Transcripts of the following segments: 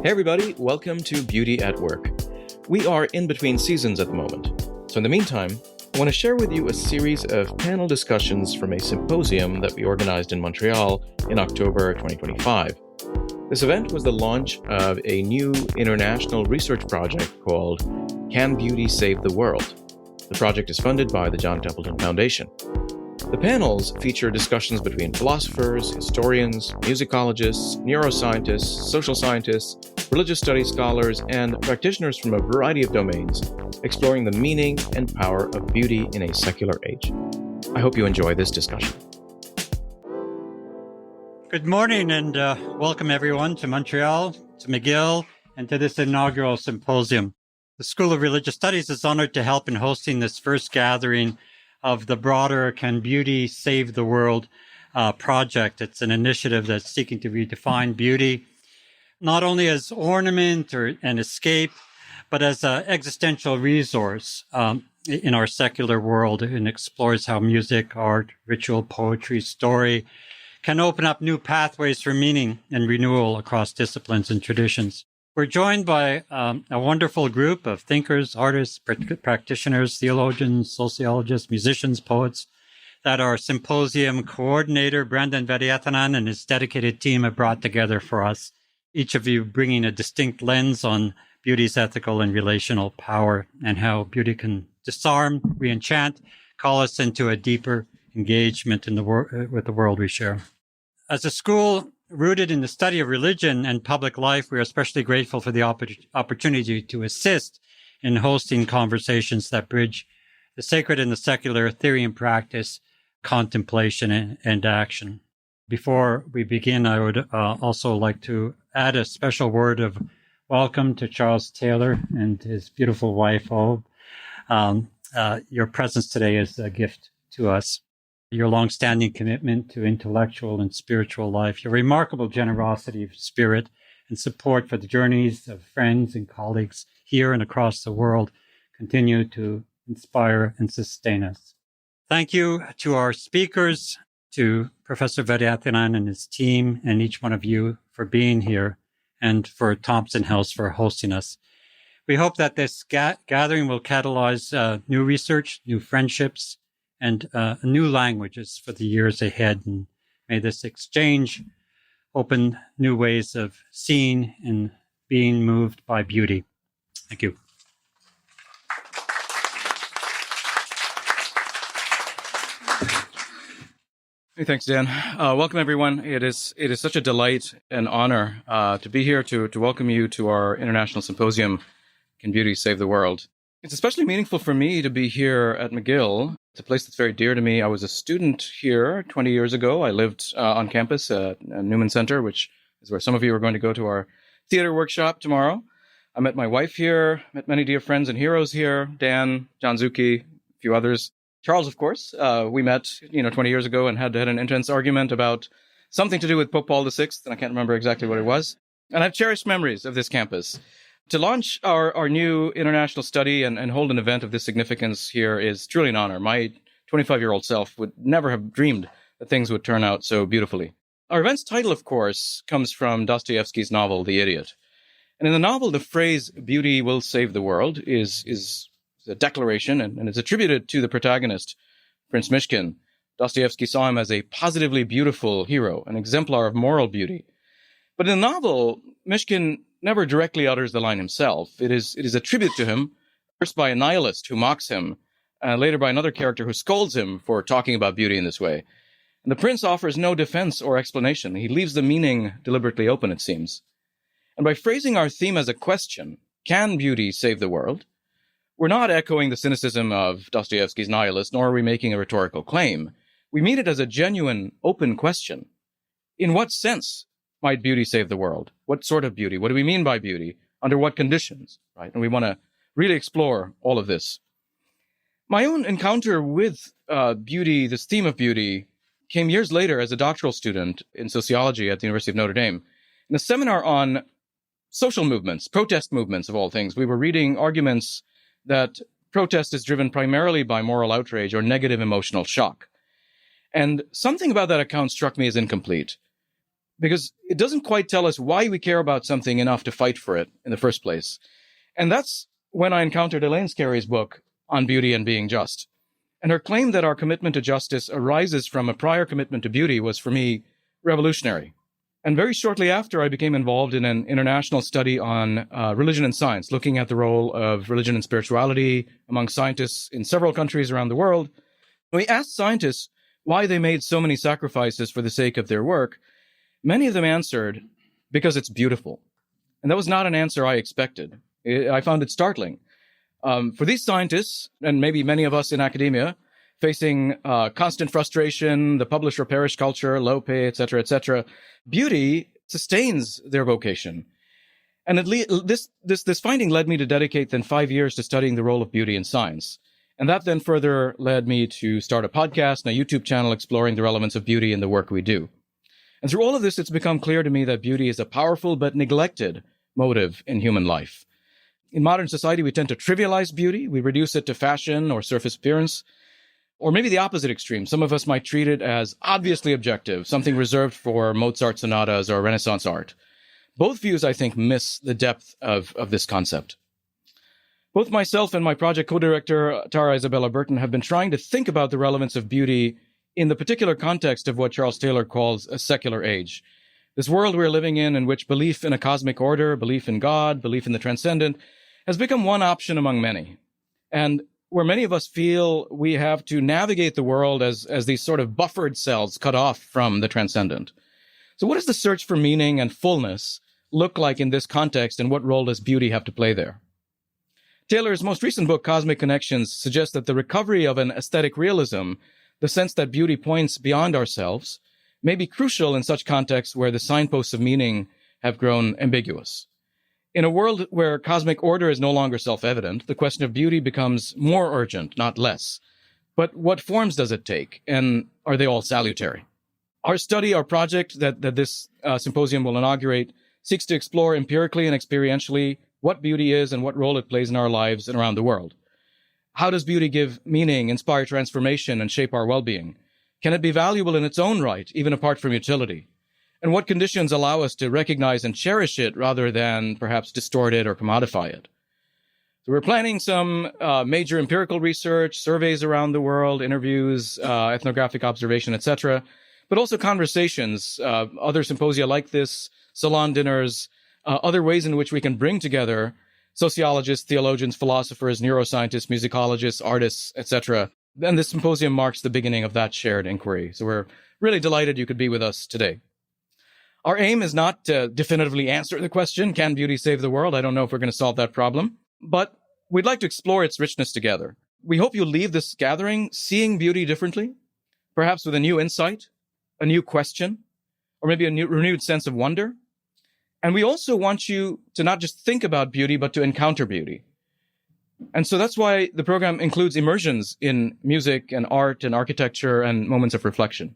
Hey everybody, welcome to Beauty at Work. We are in between seasons at the moment, so in the meantime, I want to share with you a series of panel discussions from a symposium that we organized in Montreal in October 2025. This event was the launch of a new international research project called Can Beauty Save the World? The project is funded by the John Templeton Foundation. The panels feature discussions between philosophers, historians, musicologists, neuroscientists, social scientists, religious studies scholars, and practitioners from a variety of domains, exploring the meaning and power of beauty in a secular age. I hope you enjoy this discussion. Good morning and welcome everyone to Montreal, to McGill, and to this inaugural symposium. The School of Religious Studies is honored to help in hosting this first gathering of the broader Can Beauty Save the World project. It's an initiative that's seeking to redefine beauty, not only as ornament or an escape, but as an existential resource in our secular world, and explores how music, art, ritual, poetry, story can open up new pathways for meaning and renewal across disciplines and traditions. We're joined by a wonderful group of thinkers, artists, practitioners, theologians, sociologists, musicians, poets that our symposium coordinator, Vaidyanathan, and his dedicated team have brought together for us, each of you bringing a distinct lens on beauty's ethical and relational power and how beauty can disarm, re-enchant, call us into a deeper engagement in with the world we share. As a school rooted in the study of religion and public life, we are especially grateful for the opportunity to assist in hosting conversations that bridge the sacred and the secular, theory and practice, contemplation and action. Before we begin, I would also like to add a special word of welcome to Charles Taylor and his beautiful wife, Ove. Your presence today is a gift to us. Your long-standing commitment to intellectual and spiritual life, your remarkable generosity of spirit and support for the journeys of friends and colleagues here and across the world continue to inspire and sustain us. Thank you to our speakers, to Professor Vaidyanathan and his team, and each one of you for being here, and for Thompson House for hosting us. We hope that this gathering will catalyze new research, new friendships, and new languages for the years ahead. And may this exchange open new ways of seeing and being moved by beauty. Thank you. Hey, thanks, Dan. Welcome, everyone. It is such a delight and honor to be here to welcome you to our international symposium, Can Beauty Save the World? It's especially meaningful for me to be here at McGill. It's a place that's very dear to me. I was a student here 20 years ago. I lived on campus at Newman Center, which is where some of you are going to go to our theater workshop tomorrow. I met my wife here, met many dear friends and heroes here, Dan, John Zucchi, a few others. Charles, of course, we met 20 years ago and had an intense argument about something to do with Pope Paul VI, and I can't remember exactly what it was. And I've cherished memories of this campus. To launch our new international study and hold an event of this significance here is truly an honor. My 25-year-old self would never have dreamed that things would turn out so beautifully. Our event's title, of course, comes from Dostoevsky's novel, The Idiot. And in the novel, the phrase, beauty will save the world, is a declaration, and it's attributed to the protagonist, Prince Myshkin. Dostoevsky saw him as a positively beautiful hero, an exemplar of moral beauty. But in the novel, Myshkin never directly utters the line himself. It is a tribute to him, first by a nihilist who mocks him, later by another character who scolds him for talking about beauty in this way. And the prince offers no defense or explanation. He leaves the meaning deliberately open, it seems. And by phrasing our theme as a question, can beauty save the world? We're not echoing the cynicism of Dostoevsky's nihilist, nor are we making a rhetorical claim. We mean it as a genuine, open question. In what sense might beauty save the world? What sort of beauty? What do we mean by beauty? Under what conditions? Right? And we want to really explore all of this. My own encounter with beauty, this theme of beauty, came years later as a doctoral student in sociology at the University of Notre Dame. In a seminar on social movements, protest movements of all things, we were reading arguments that protest is driven primarily by moral outrage or negative emotional shock. And something about that account struck me as incomplete. because it doesn't quite tell us why we care about something enough to fight for it in the first place. And that's when I encountered Elaine Scarry's book on beauty and being just. And her claim that our commitment to justice arises from a prior commitment to beauty was, for me, revolutionary. And very shortly after, I became involved in an international study on religion and science, looking at the role of religion and spirituality among scientists in several countries around the world. We asked scientists why they made so many sacrifices for the sake of their work. Many of them answered, because it's beautiful. And that was not an answer I expected. I found it startling. For these scientists, and maybe many of us in academia, facing constant frustration, the publish or perish culture, low pay, etc., beauty sustains their vocation. And this finding led me to dedicate then 5 years to studying the role of beauty in science. And that then further led me to start a podcast and a YouTube channel exploring the relevance of beauty in the work we do. And through all of this, it's become clear to me that beauty is a powerful but neglected motive in human life. In modern society, we tend to trivialize beauty. We reduce it to fashion or surface appearance, or maybe the opposite extreme. Some of us might treat it as obviously objective, something reserved for Mozart sonatas or Renaissance art. Both views, I think, miss the depth of this concept. Both myself and my project co-director, Tara Isabella Burton, have been trying to think about the relevance of beauty in the particular context of what Charles Taylor calls a secular age. This world we're living in which belief in a cosmic order, belief in God, belief in the transcendent, has become one option among many. And where many of us feel we have to navigate the world as these sort of buffered cells cut off from the transcendent. So what does the search for meaning and fullness look like in this context, and what role does beauty have to play there? Taylor's most recent book, Cosmic Connections, suggests that the recovery of an aesthetic realism, the sense that beauty points beyond ourselves, may be crucial in such contexts where the signposts of meaning have grown ambiguous. In a world where cosmic order is no longer self-evident, the question of beauty becomes more urgent, not less. But what forms does it take, and are they all salutary? Our project that this symposium will inaugurate, seeks to explore empirically and experientially what beauty is and what role it plays in our lives and around the world. How does beauty give meaning, inspire transformation, and shape our well-being? Can it be valuable in its own right, even apart from utility? And what conditions allow us to recognize and cherish it rather than perhaps distort it or commodify it? So we're planning some major empirical research, surveys around the world, interviews, ethnographic observation, etc., but also conversations, other symposia like this, salon dinners, other ways in which we can bring together sociologists, theologians, philosophers, neuroscientists, musicologists, artists, etc. And this symposium marks the beginning of that shared inquiry. So we're really delighted you could be with us today. Our aim is not to definitively answer the question, can beauty save the world? I don't know if we're going to solve that problem, but we'd like to explore its richness together. We hope you leave this gathering seeing beauty differently, perhaps with a new insight, a new question, or maybe a new renewed sense of wonder. And we also want you to not just think about beauty, but to encounter beauty. And so that's why the program includes immersions in music and art and architecture and moments of reflection.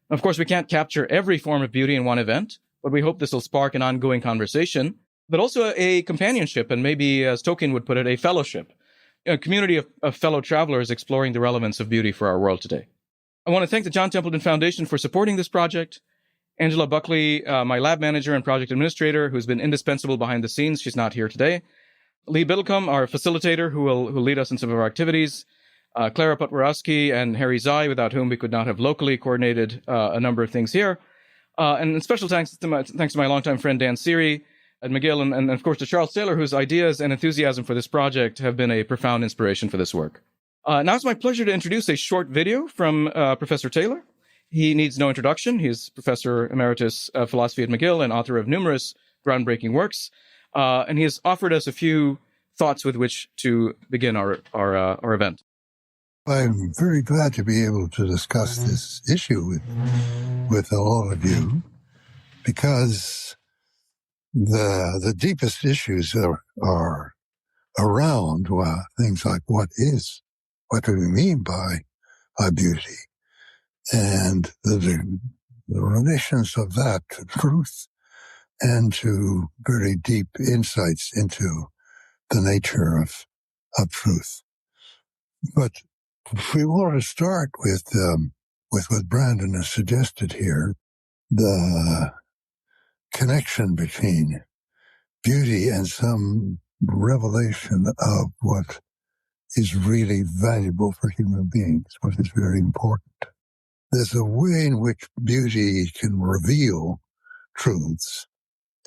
Of course, we can't capture every form of beauty in one event, but we hope this will spark an ongoing conversation, but also a companionship, and maybe, as Tolkien would put it, a fellowship, a community of fellow travelers exploring the relevance of beauty for our world today. I want to thank the John Templeton Foundation for supporting this project, Angela Buckley, my lab manager and project administrator, who's been indispensable behind the scenes. She's not here today. Lee Biddlecombe, our facilitator, who will lead us in some of our activities. Clara Potworowski and Harry Zai, without whom we could not have locally coordinated a number of things here. And special thanks to my longtime friend Dan Cere at McGill, and of course to Charles Taylor, whose ideas and enthusiasm for this project have been a profound inspiration for this work. Now it's my pleasure to introduce a short video from Professor Taylor. He needs no introduction. He's Professor Emeritus of Philosophy at McGill and author of numerous groundbreaking works. And he has offered us a few thoughts with which to begin our event. I'm very glad to be able to discuss this issue with all of you, because the deepest issues are around things like what do we mean by beauty, and the relations of that to truth and to very deep insights into the nature of truth. But if we want to start with what Brandon has suggested here, the connection between beauty and some revelation of what is really valuable for human beings, what is very important. There's a way in which beauty can reveal truths,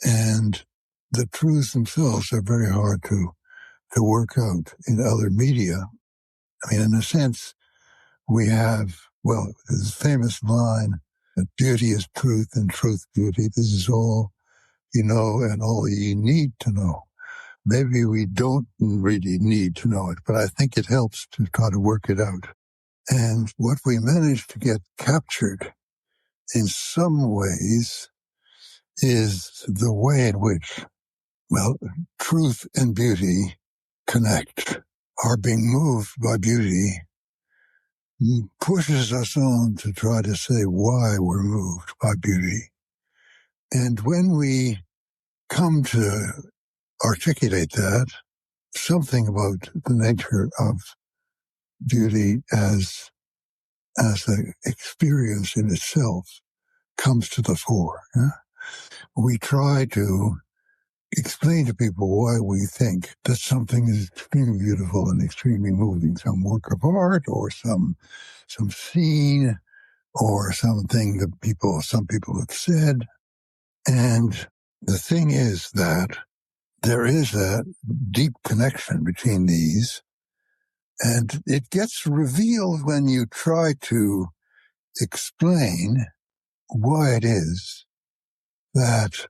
and the truths themselves are very hard to work out in other media. I mean, in a sense, we have, well, this famous line that beauty is truth and truth beauty. This is all you know and all you need to know. Maybe we don't really need to know it, but I think it helps to try to work it out. And what we managed to get captured in some ways is the way in which, well, truth and beauty connect. Our being moved by beauty pushes us on to try to say why we're moved by beauty. And when we come to articulate that, something about the nature of beauty as an experience in itself comes to the fore. Yeah? We try to explain to people why we think that something is extremely beautiful and extremely moving, some work of art or some scene or something that some people have said. And the thing is that there is a deep connection between these, and it gets revealed when you try to explain why it is that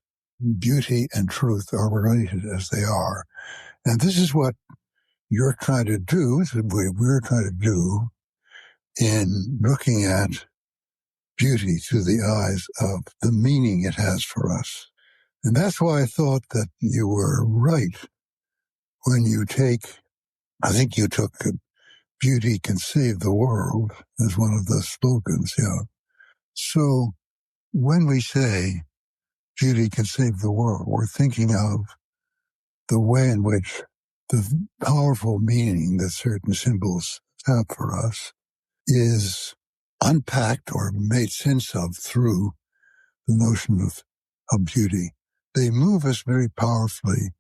beauty and truth are related as they are. And this is what you're trying to do, is what we're trying to do in looking at beauty through the eyes of the meaning it has for us. And that's why I thought that you were right when I think you took beauty can save the world as one of the slogans, yeah. So when we say beauty can save the world, we're thinking of the way in which the powerful meaning that certain symbols have for us is unpacked or made sense of through the notion of beauty. They move us very powerfully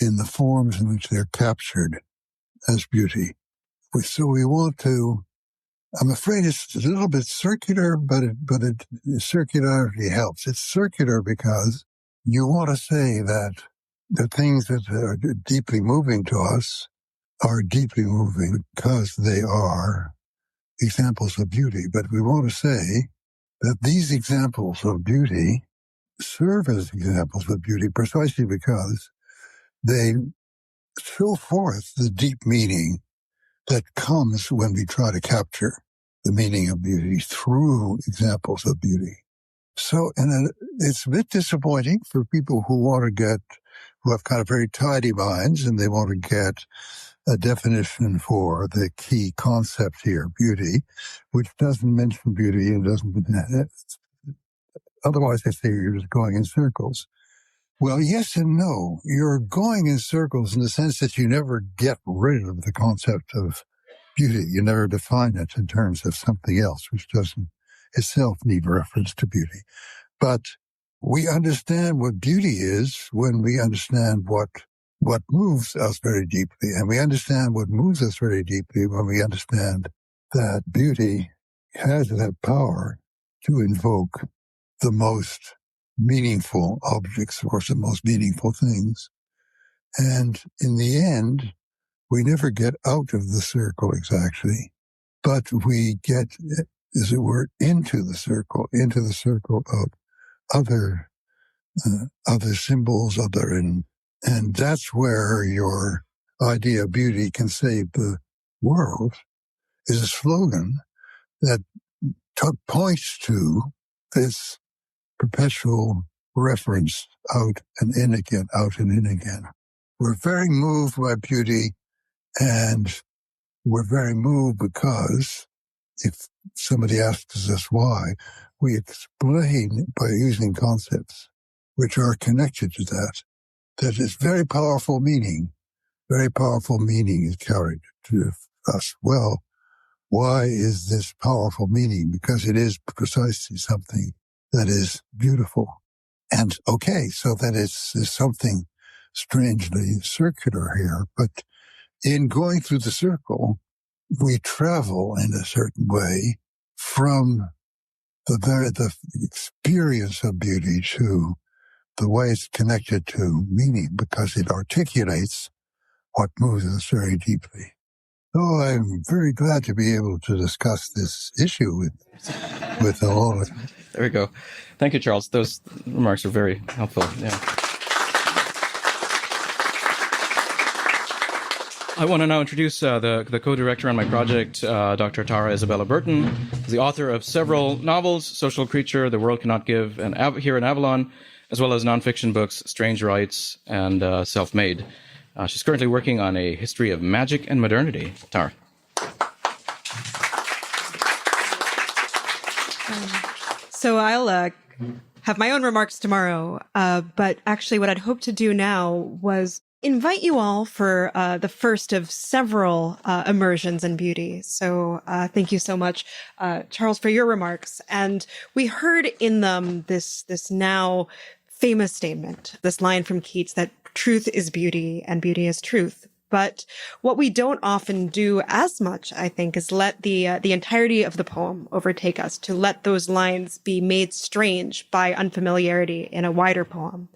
in the forms in which they're captured as beauty. So we want to, I'm afraid it's a little bit circular, but circularity helps. It's circular because you want to say that the things that are deeply moving to us are deeply moving because they are examples of beauty. But we want to say that these examples of beauty serve as examples of beauty precisely because they show forth the deep meaning that comes when we try to capture the meaning of beauty through examples of beauty. So, and it's a bit disappointing for people who have kind of very tidy minds and they want to get a definition for the key concept here, beauty, which doesn't mention beauty and otherwise they say you're just going in circles. Well, yes and no. You're going in circles in the sense that you never get rid of the concept of beauty. You never define it in terms of something else, which doesn't itself need reference to beauty. But we understand what beauty is when we understand what moves us very deeply. And we understand what moves us very deeply when we understand that beauty has that power to invoke the most meaningful objects or the most meaningful things. And in the end, we never get out of the circle exactly, but we get, as it were, into the circle of other symbols, and that's where your idea of beauty can save the world is a slogan that points to this perpetual reference out and in again, out and in again. We're very moved by beauty, and we're very moved because if somebody asks us why, we explain by using concepts which are connected to that. That is very powerful meaning is carried to us. Well, why is this powerful meaning? Because it is precisely something that is beautiful. And okay, so that is something strangely circular here, but in going through the circle, we travel in a certain way from the experience of beauty to the way it's connected to meaning, because it articulates what moves us very deeply. So I'm very glad to be able to discuss this issue with all of you. There we go. Thank you, Charles. Those remarks were very helpful. Yeah. I want to now introduce the co-director on my project, Dr. Tara Isabella Burton, the author of several novels, Social Creature, The World Cannot Give, and Here in Avalon, as well as nonfiction books, Strange Rights, and Self-Made. She's currently working on a history of magic and modernity. Tara. So I'll have my own remarks tomorrow, but actually what I'd hoped to do now was invite you all for the first of several immersions in beauty. So thank you so much, Charles, for your remarks. And we heard in them this now famous statement, this line from Keats that truth is beauty and beauty is truth. But what we don't often do as much, I think, is let the entirety of the poem overtake us, to let those lines be made strange by unfamiliarity in a wider poem.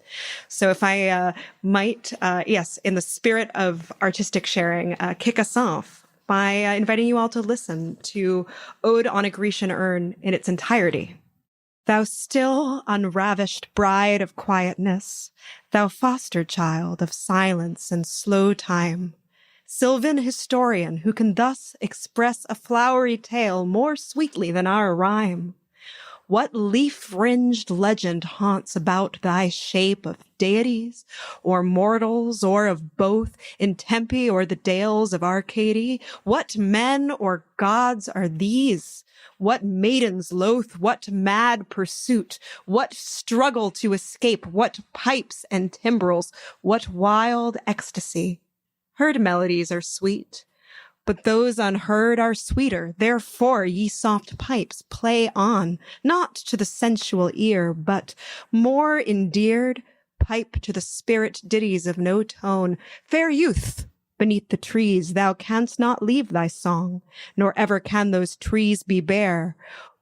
So if I might, yes, in the spirit of artistic sharing, kick us off by inviting you all to listen to Ode on a Grecian Urn in its entirety. Thou still unravished bride of quietness, thou foster child of silence and slow time, sylvan historian who can thus express a flowery tale more sweetly than our rhyme. What leaf-fringed legend haunts about thy shape of deities, or mortals, or of both, in Tempe or the dales of Arcady? What men or gods are these? What maidens loath, what mad pursuit, what struggle to escape, what pipes and timbrels, what wild ecstasy? Heard melodies are sweet, but those unheard are sweeter. Therefore, ye soft pipes, play on, not to the sensual ear, but more endeared, pipe to the spirit ditties of no tone. Fair youth, beneath the trees thou canst not leave thy song, nor ever can those trees be bare.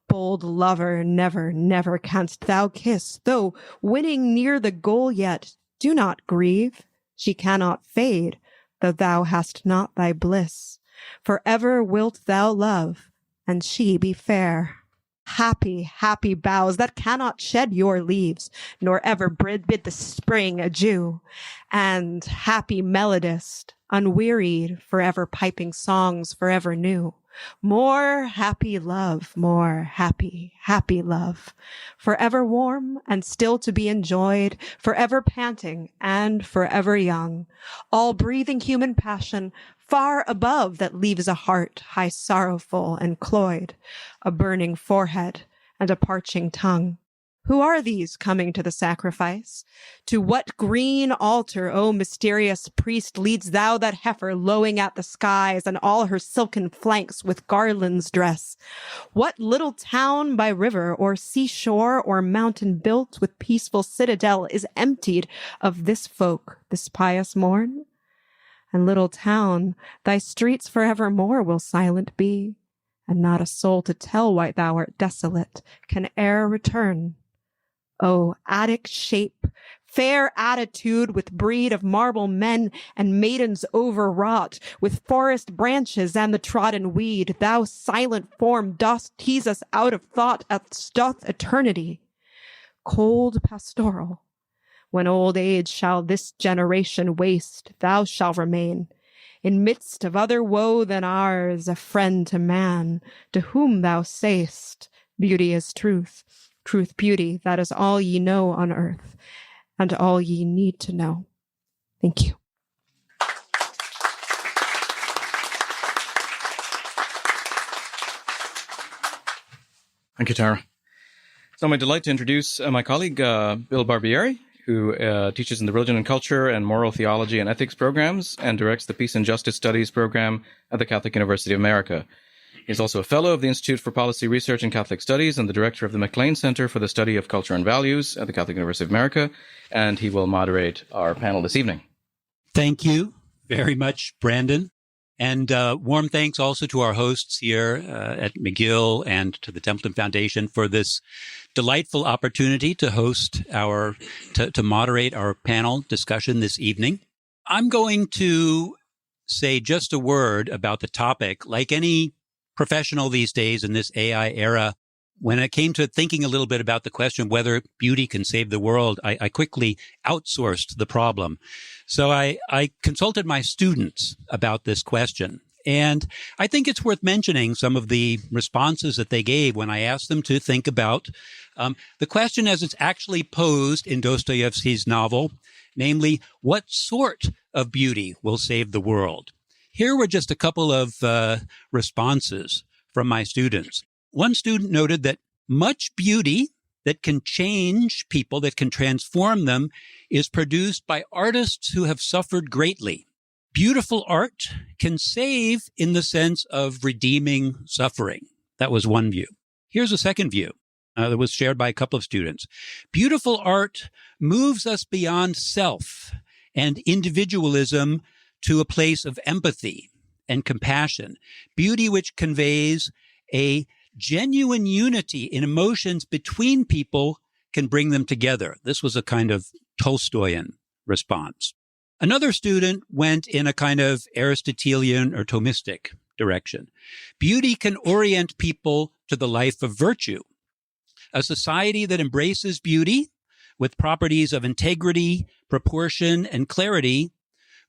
Bold lover, never, never canst thou kiss, though winning near the goal yet, do not grieve. She cannot fade, though thou hast not thy bliss. Forever wilt thou love, and she be fair. Happy, happy boughs that cannot shed your leaves, nor ever bid the spring adieu. And happy melodist, unwearied, forever piping songs forever new. More happy love, more happy, happy love. Forever warm and still to be enjoyed, forever panting and forever young. All breathing human passion, far above that leaves a heart high sorrowful and cloyed, a burning forehead and a parching tongue. Who are these coming to the sacrifice? To what green altar, O mysterious priest, leads thou that heifer lowing at the skies and all her silken flanks with garlands dress? What little town by river or seashore or mountain built with peaceful citadel is emptied of this folk, this pious morn? And little town, thy streets forevermore will silent be, and not a soul to tell why thou art desolate can e'er return. O Attic shape, fair attitude with breed of marble men and maidens overwrought, with forest branches and the trodden weed, thou silent form dost tease us out of thought as doth eternity. Cold pastoral, when old age shall this generation waste, thou shalt remain, in midst of other woe than ours, a friend to man, to whom thou say'st, beauty is truth, truth beauty, that is all ye know on earth, and all ye need to know. Thank you. Thank you, Tara. It's now my delight to introduce my colleague, Bill Barbieri, who teaches in the Religion and Culture and Moral Theology and Ethics programs and directs the Peace and Justice Studies program at the Catholic University of America. He's also a fellow of the Institute for Policy Research and Catholic Studies and the director of the McLean Center for the Study of Culture and Values at the Catholic University of America, and he will moderate our panel this evening. Thank you very much, Brandon. And warm thanks also to our hosts here at McGill and to the Templeton Foundation for this delightful opportunity to host to moderate our panel discussion this evening. I'm going to say just a word about the topic. Like any professional these days in this AI era, when it came to thinking a little bit about the question whether beauty can save the world, I quickly outsourced the problem. So I consulted my students about this question. And I think it's worth mentioning some of the responses that they gave when I asked them to think about the question as it's actually posed in Dostoevsky's novel, namely, what sort of beauty will save the world? Here were just a couple of responses from my students. One student noted that much beauty that can change people, that can transform them, is produced by artists who have suffered greatly. Beautiful art can save in the sense of redeeming suffering. That was one view. Here's a second view that was shared by a couple of students. Beautiful art moves us beyond self and individualism to a place of empathy and compassion. Beauty which conveys a genuine unity in emotions between people can bring them together. This was a kind of Tolstoyan response. Another student went in a kind of Aristotelian or Thomistic direction. Beauty can orient people to the life of virtue. A society that embraces beauty with properties of integrity, proportion, and clarity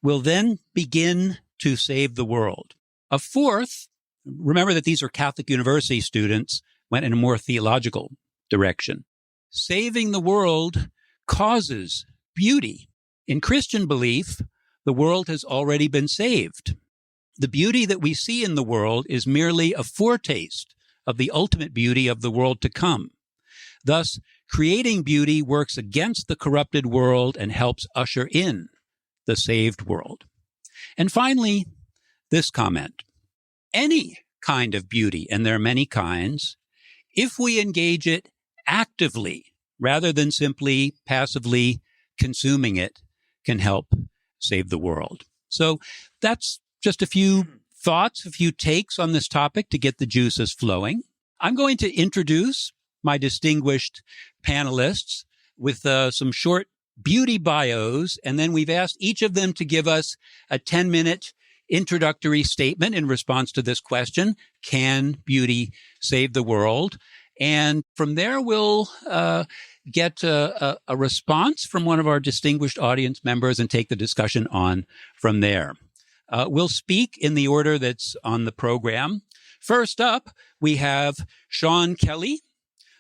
will then begin to save the world. A fourth, remember that these are Catholic University students, went in a more theological direction. Saving the world causes beauty. In Christian belief, the world has already been saved. The beauty that we see in the world is merely a foretaste of the ultimate beauty of the world to come. Thus, creating beauty works against the corrupted world and helps usher in the saved world. And finally, this comment. Any kind of beauty, and there are many kinds, if we engage it actively rather than simply passively consuming it, can help save the world. So that's just a few thoughts, a few takes on this topic to get the juices flowing. I'm going to introduce my distinguished panelists with some short beauty bios, and then we've asked each of them to give us a 10-minute introductory statement in response to this question, can beauty save the world? And from there, we'll get a response from one of our distinguished audience members and take the discussion on from there. We'll speak in the order that's on the program. First up, we have Sean Kelly,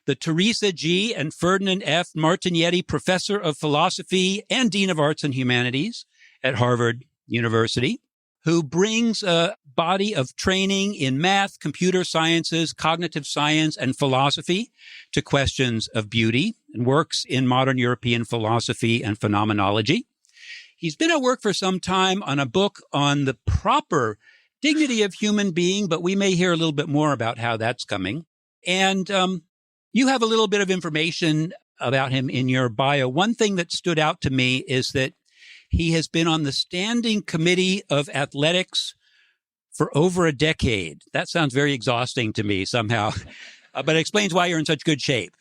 the Teresa G. and Ferdinand F. Martignetti Professor of Philosophy and Dean of Arts and Humanities at Harvard University, who brings a body of training in math, computer sciences, cognitive science, and philosophy to questions of beauty and works in modern European philosophy and phenomenology. He's been at work for some time on a book on the proper dignity of human being, but we may hear a little bit more about how that's coming. And you have a little bit of information about him in your bio. One thing that stood out to me is that he has been on the standing committee of athletics for over a decade. That sounds very exhausting to me somehow, but it explains why you're in such good shape.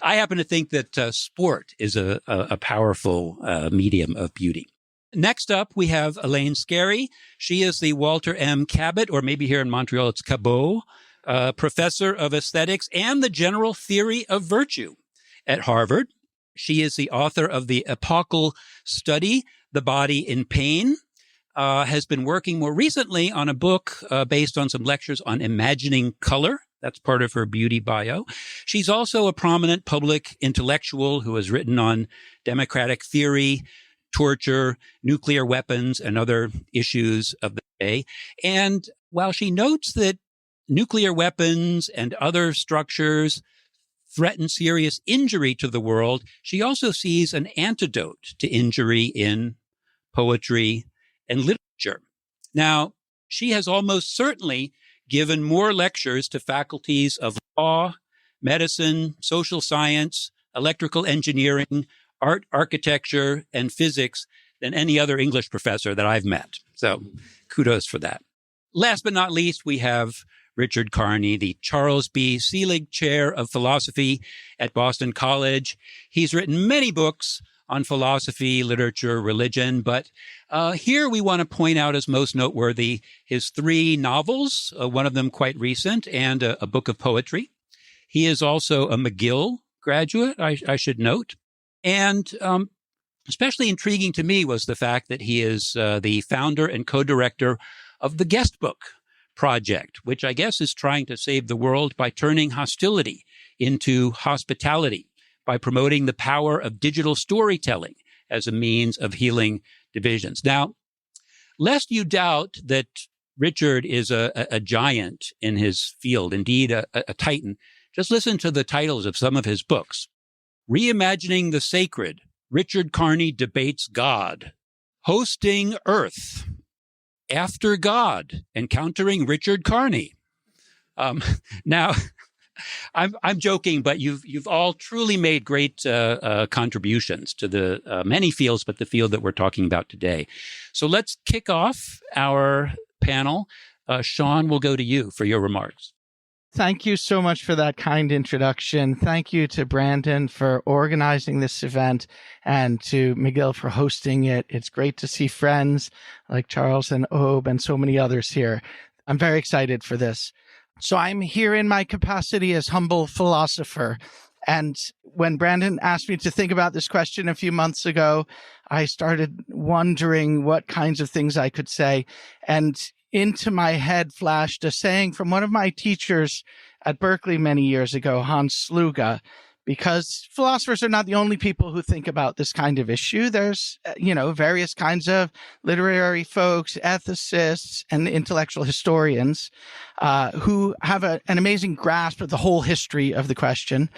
I happen to think that sport is a powerful medium of beauty. Next up, we have Elaine Scarry. She is the Walter M. Cabot, or maybe here in Montreal, it's Cabot, professor of aesthetics and the general theory of virtue at Harvard. She is the author of the epochal study, The Body in Pain, has been working more recently on a book based on some lectures on imagining color. That's part of her beauty bio. She's also a prominent public intellectual who has written on democratic theory, torture, nuclear weapons, and other issues of the day. And while she notes that nuclear weapons and other structures threaten serious injury to the world, she also sees an antidote to injury in poetry and literature. Now, she has almost certainly given more lectures to faculties of law, medicine, social science, electrical engineering, art, architecture, and physics than any other English professor that I've met. So kudos for that. Last but not least, we have Richard Kearney, the Charles B. Selig Chair of Philosophy at Boston College. He's written many books on philosophy, literature, religion, but here we want to point out as most noteworthy his 3 novels, one of them quite recent, and a book of poetry. He is also a McGill graduate, I should note. And especially intriguing to me was the fact that he is the founder and co-director of the Guest Book Project, which I guess is trying to save the world by turning hostility into hospitality, by promoting the power of digital storytelling as a means of healing divisions. Now, lest you doubt that Richard is a giant in his field, indeed a titan, just listen to the titles of some of his books. Reimagining the Sacred, Richard Kearney Debates God. Hosting Earth, After God, Encountering Richard Kearney. Now, I'm joking, but you've all truly made great contributions to the many fields, but the field that we're talking about today. So let's kick off our panel. Sean, we'll go to you for your remarks. Thank you so much for that kind introduction. Thank you to Brandon for organizing this event and to McGill for hosting it. It's great to see friends like Charles and Obe and so many others here. I'm very excited for this. So I'm here in my capacity as humble philosopher. And when Brandon asked me to think about this question a few months ago, I started wondering what kinds of things I could say. And into my head flashed a saying from one of my teachers at Berkeley many years ago, Hans Sluga, because philosophers are not the only people who think about this kind of issue. There's, various kinds of literary folks, ethicists, and intellectual historians who have an amazing grasp of the whole history of the question.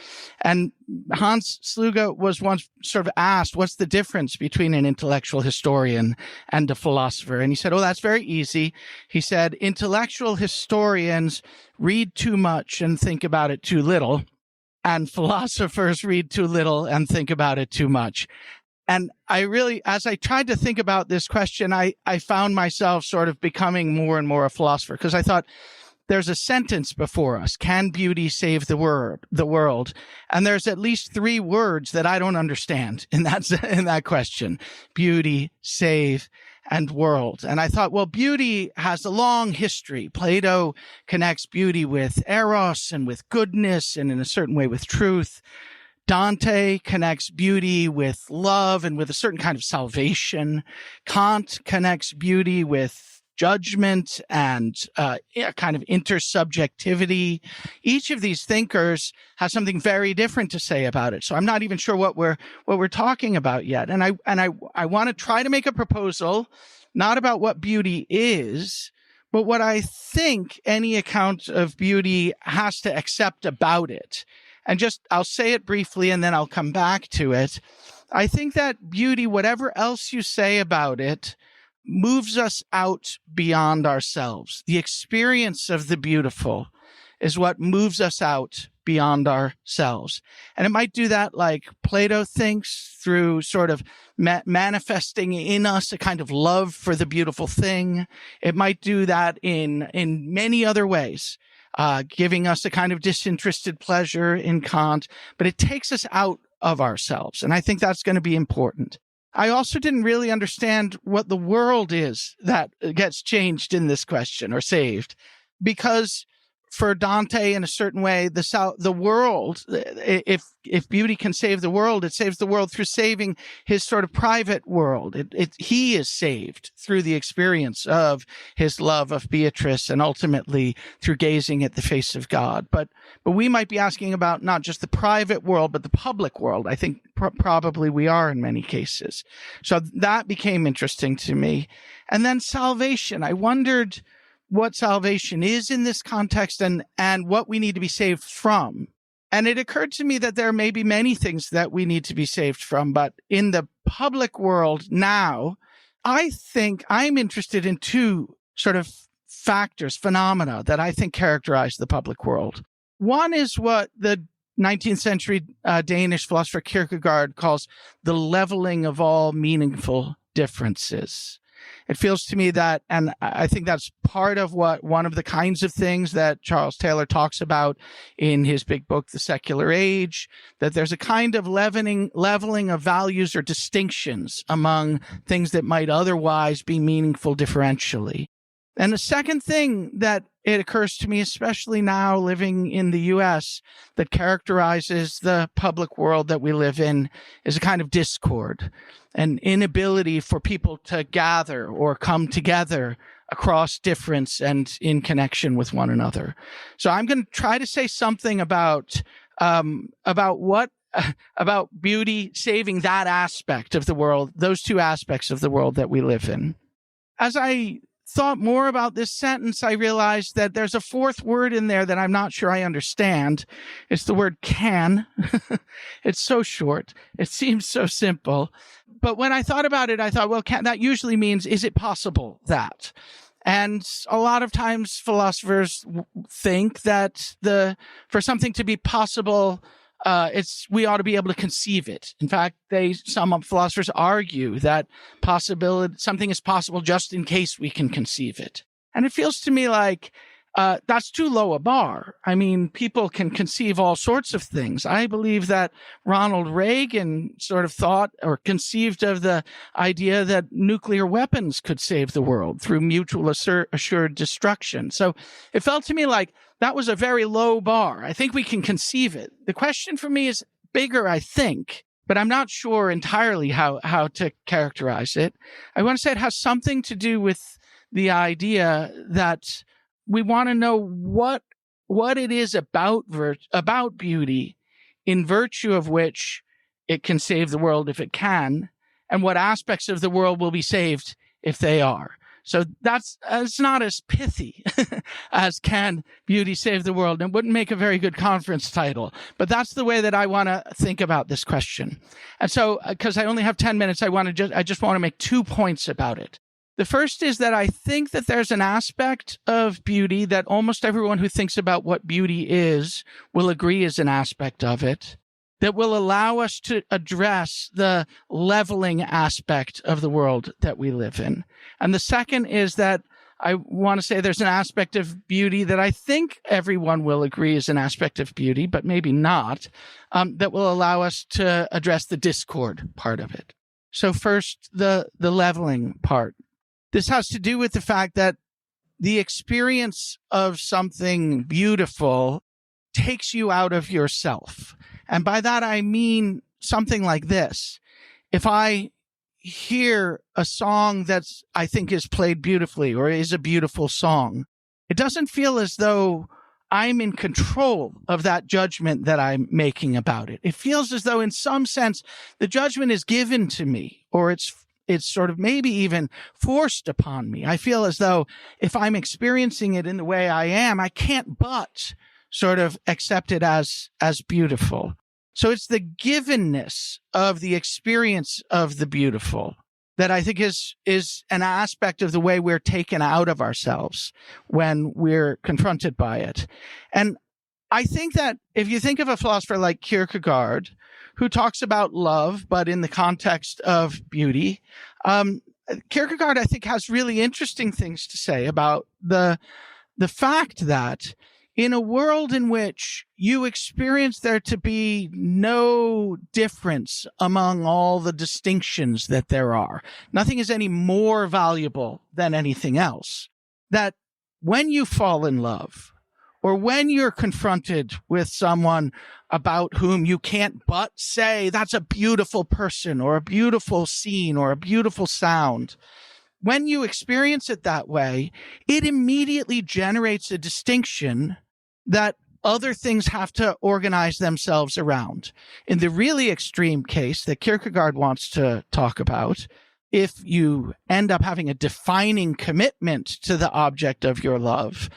And Hans Sluga was once sort of asked, what's the difference between an intellectual historian and a philosopher? And he said, oh, that's very easy. He said, intellectual historians read too much and think about it too little, and philosophers read too little and think about it too much. And I really, as I tried to think about this question, I found myself sort of becoming more and more a philosopher, because I thought there's a sentence before us, can beauty save the world? And there's at least 3 words that I don't understand in that question: beauty, save, and world. And I thought, well, beauty has a long history. Plato connects beauty with eros and with goodness, and in a certain way with truth. Dante connects beauty with love and with a certain kind of salvation. Kant connects beauty with judgment and kind of intersubjectivity. Each of these thinkers has something very different to say about it. So I'm not even sure what we're talking about yet. And I want to try to make a proposal, not about what beauty is, but what I think any account of beauty has to accept about it. And I'll say it briefly and then I'll come back to it. I think that beauty, whatever else you say about it, moves us out beyond ourselves. The experience of the beautiful is what moves us out beyond ourselves. And it might do that like Plato thinks, through sort of manifesting in us a kind of love for the beautiful thing. It might do that in many other ways, giving us a kind of disinterested pleasure in Kant, but it takes us out of ourselves. And I think that's going to be important. I also didn't really understand what the world is that gets changed in this question or saved, because for Dante, in a certain way, the world, if beauty can save the world, it saves the world through saving his sort of private world. He is saved through the experience of his love of Beatrice and ultimately through gazing at the face of God. But we might be asking about not just the private world, but the public world. I think probably we are in many cases. So that became interesting to me. And then salvation. I wondered what salvation is in this context and what we need to be saved from. And it occurred to me that there may be many things that we need to be saved from, but in the public world now, I think I'm interested in 2 sort of factors, phenomena that I think characterize the public world. One is what the 19th century Danish philosopher Kierkegaard calls the leveling of all meaningful differences. It feels to me that, and I think that's part of one of the kinds of things that Charles Taylor talks about in his big book, The Secular Age, that there's a kind of leveling of values or distinctions among things that might otherwise be meaningful differentially. And the second thing that it occurs to me, especially now living in the U.S., that characterizes the public world that we live in is a kind of discord, an inability for people to gather or come together across difference and in connection with one another. So I'm going to try to say something about beauty, saving that aspect of the world, those two aspects of the world that we live in. As I thought more about this sentence, I realized that there's a fourth word in there that I'm not sure I understand. It's the word can. It's so short. It seems so simple. But when I thought about it, I thought, well, that usually means, is it possible that? And a lot of times philosophers think that for something to be possible, we ought to be able to conceive it. In fact, some philosophers argue that something is possible just in case we can conceive it. And it feels to me like that's too low a bar. I mean, people can conceive all sorts of things. I believe that Ronald Reagan sort of thought or conceived of the idea that nuclear weapons could save the world through mutual assured destruction. So it felt to me like that was a very low bar. I think we can conceive it. The question for me is bigger, I think, but I'm not sure entirely how to characterize it. I want to say it has something to do with the idea that we want to know what it is about beauty, in virtue of which it can save the world if it can, and what aspects of the world will be saved if they are. So it's not as pithy as can beauty save the world. It wouldn't make a very good conference title, but that's the way that I want to think about this question. And so, because I only have 10 minutes, I just want to make 2 points about it. The first is that I think that there's an aspect of beauty that almost everyone who thinks about what beauty is will agree is an aspect of it, that will allow us to address the leveling aspect of the world that we live in. And the second is that I want to say there's an aspect of beauty that I think everyone will agree is an aspect of beauty, but maybe not, that will allow us to address the discord part of it. So first, the leveling part. This has to do with the fact that the experience of something beautiful takes you out of yourself. And by that, I mean something like this. If I hear a song that I think is played beautifully or is a beautiful song, it doesn't feel as though I'm in control of that judgment that I'm making about it. It feels as though in some sense, the judgment is given to me, or it's sort of maybe even forced upon me. I feel as though if I'm experiencing it in the way I am, I can't but sort of accept it as beautiful. So it's the givenness of the experience of the beautiful that I think is an aspect of the way we're taken out of ourselves when we're confronted by it. And I think that if you think of a philosopher like Kierkegaard, who talks about love, but in the context of beauty, Kierkegaard, I think, has really interesting things to say about the fact that in a world in which you experience there to be no difference among all the distinctions that there are, nothing is any more valuable than anything else, that when you fall in love, or when you're confronted with someone about whom you can't but say, that's a beautiful person, or a beautiful scene, or a beautiful sound, when you experience it that way, it immediately generates a distinction that other things have to organize themselves around. In the really extreme case that Kierkegaard wants to talk about, if you end up having a defining commitment to the object of your love,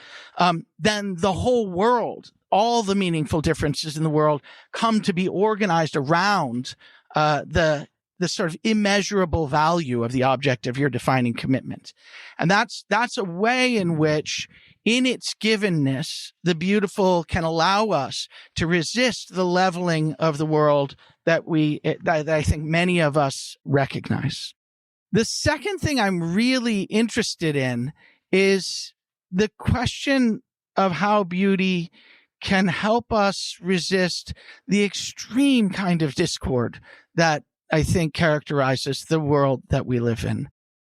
then the whole world, all the meaningful differences in the world come to be organized around the the sort of immeasurable value of the object of your defining commitment. And that's a way in which, in its givenness, the beautiful can allow us to resist the leveling of the world that I think many of us recognize. The second thing I'm really interested in is the question of how beauty can help us resist the extreme kind of discord that I think characterizes the world that we live in.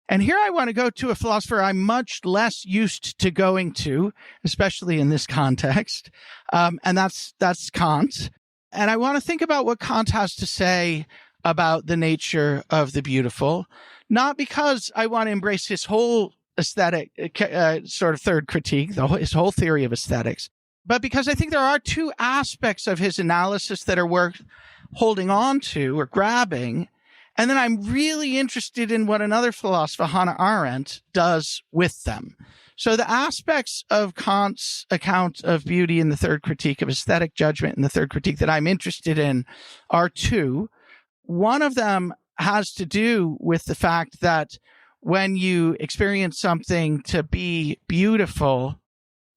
And here I want to go to a philosopher I'm much less used to going to, especially in this context, and that's Kant. And I want to think about what Kant has to say about the nature of the beautiful, not because I want to embrace his whole aesthetic sort of third critique, his whole theory of aesthetics, but because I think there are two aspects of his analysis that are worth holding on to or grabbing. And then I'm really interested in what another philosopher, Hannah Arendt, does with them. So the aspects of Kant's account of beauty in the third critique, of aesthetic judgment in the third critique, that I'm interested in are two. One of them has to do with the fact that when you experience something to be beautiful,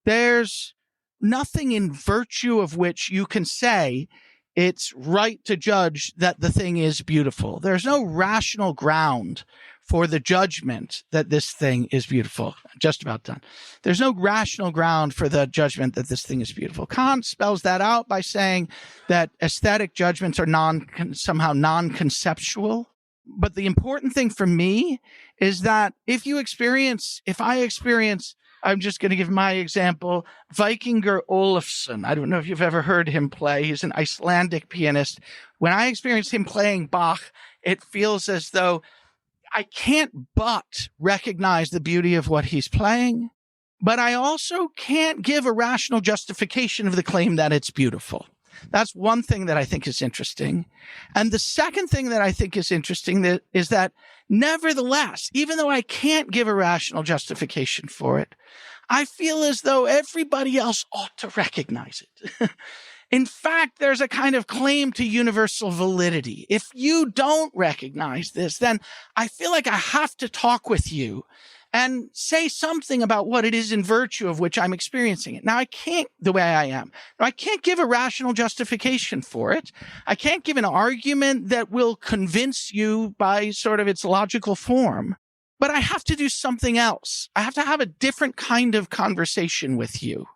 there's nothing in virtue of which you can say it's right to judge that the thing is beautiful. There's no rational ground for the judgment that this thing is beautiful. Just about done. There's no rational ground for the judgment that this thing is beautiful. Kant spells that out by saying that aesthetic judgments are somehow non-conceptual. But the important thing for me is that if I experience, I'm just going to give my example, Vikingur Olafsson. I don't know if you've ever heard him play. He's an Icelandic pianist. When I experience him playing Bach, it feels as though I can't but recognize the beauty of what he's playing, but I also can't give a rational justification of the claim that it's beautiful. That's one thing that I think is interesting. And the second thing that I think is interesting is that nevertheless, even though I can't give a rational justification for it, I feel as though everybody else ought to recognize it. In fact, there's a kind of claim to universal validity. If you don't recognize this, then I feel like I have to talk with you and say something about what it is in virtue of which I'm experiencing it. Now, I can't, the way I am. Now, I can't give a rational justification for it. I can't give an argument that will convince you by sort of its logical form. But I have to do something else. I have to have a different kind of conversation with you.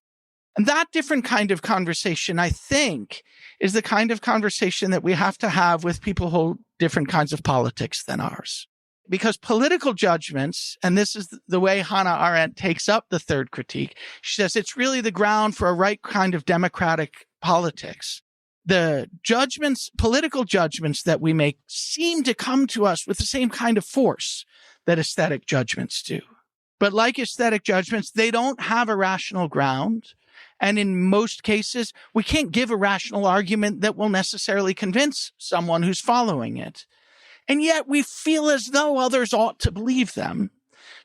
And that different kind of conversation, I think, is the kind of conversation that we have to have with people who hold different kinds of politics than ours. Because political judgments, and this is the way Hannah Arendt takes up the third critique, she says it's really the ground for a right kind of democratic politics. The judgments, political judgments that we make seem to come to us with the same kind of force that aesthetic judgments do. But like aesthetic judgments, they don't have a rational ground. And in most cases, we can't give a rational argument that will necessarily convince someone who's following it. And yet we feel as though others ought to believe them.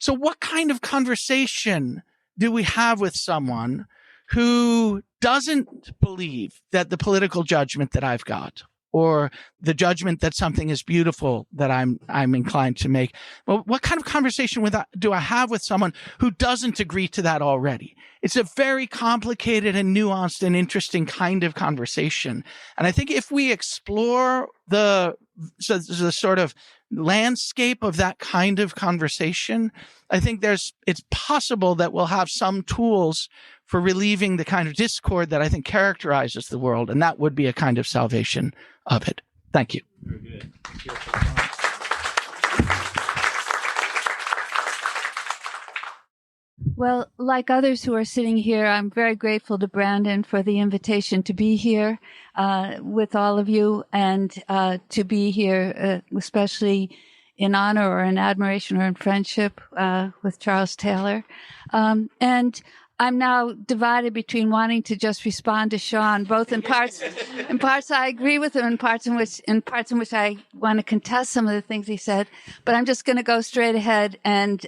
So what kind of conversation do we have with someone who doesn't believe that the political judgment that I've got, or the judgment that something is beautiful that I'm inclined to make? Well, what kind of conversation do I have with someone who doesn't agree to that already? It's a very complicated and nuanced and interesting kind of conversation. And I think if we explore the sort of landscape of that kind of conversation, I think it's possible that we'll have some tools for relieving the kind of discord that I think characterizes the world. And that would be a kind of salvation of it. Thank you. Very good. Well, like others who are sitting here, I'm very grateful to Brandon for the invitation to be here with all of you, and to be here especially in honor or in admiration or in friendship with Charles Taylor. And I'm now divided between wanting to just respond to Sean, both in parts I agree with him, in parts in which I want to contest some of the things he said. But I'm just going to go straight ahead and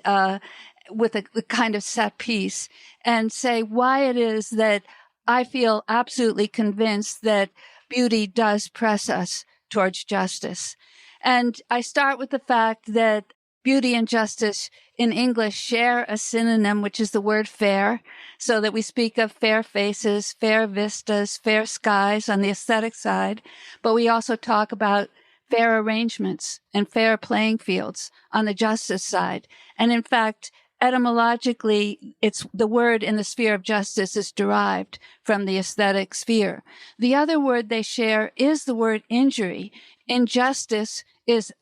with a kind of set piece and say why it is that I feel absolutely convinced that beauty does press us towards justice. And I start with the fact that beauty and justice in English share a synonym, which is the word fair, so that we speak of fair faces, fair vistas, fair skies on the aesthetic side, but we also talk about fair arrangements and fair playing fields on the justice side. And in fact, etymologically, it's the word in the sphere of justice is derived from the aesthetic sphere. The other word they share is the word injury. Injustice is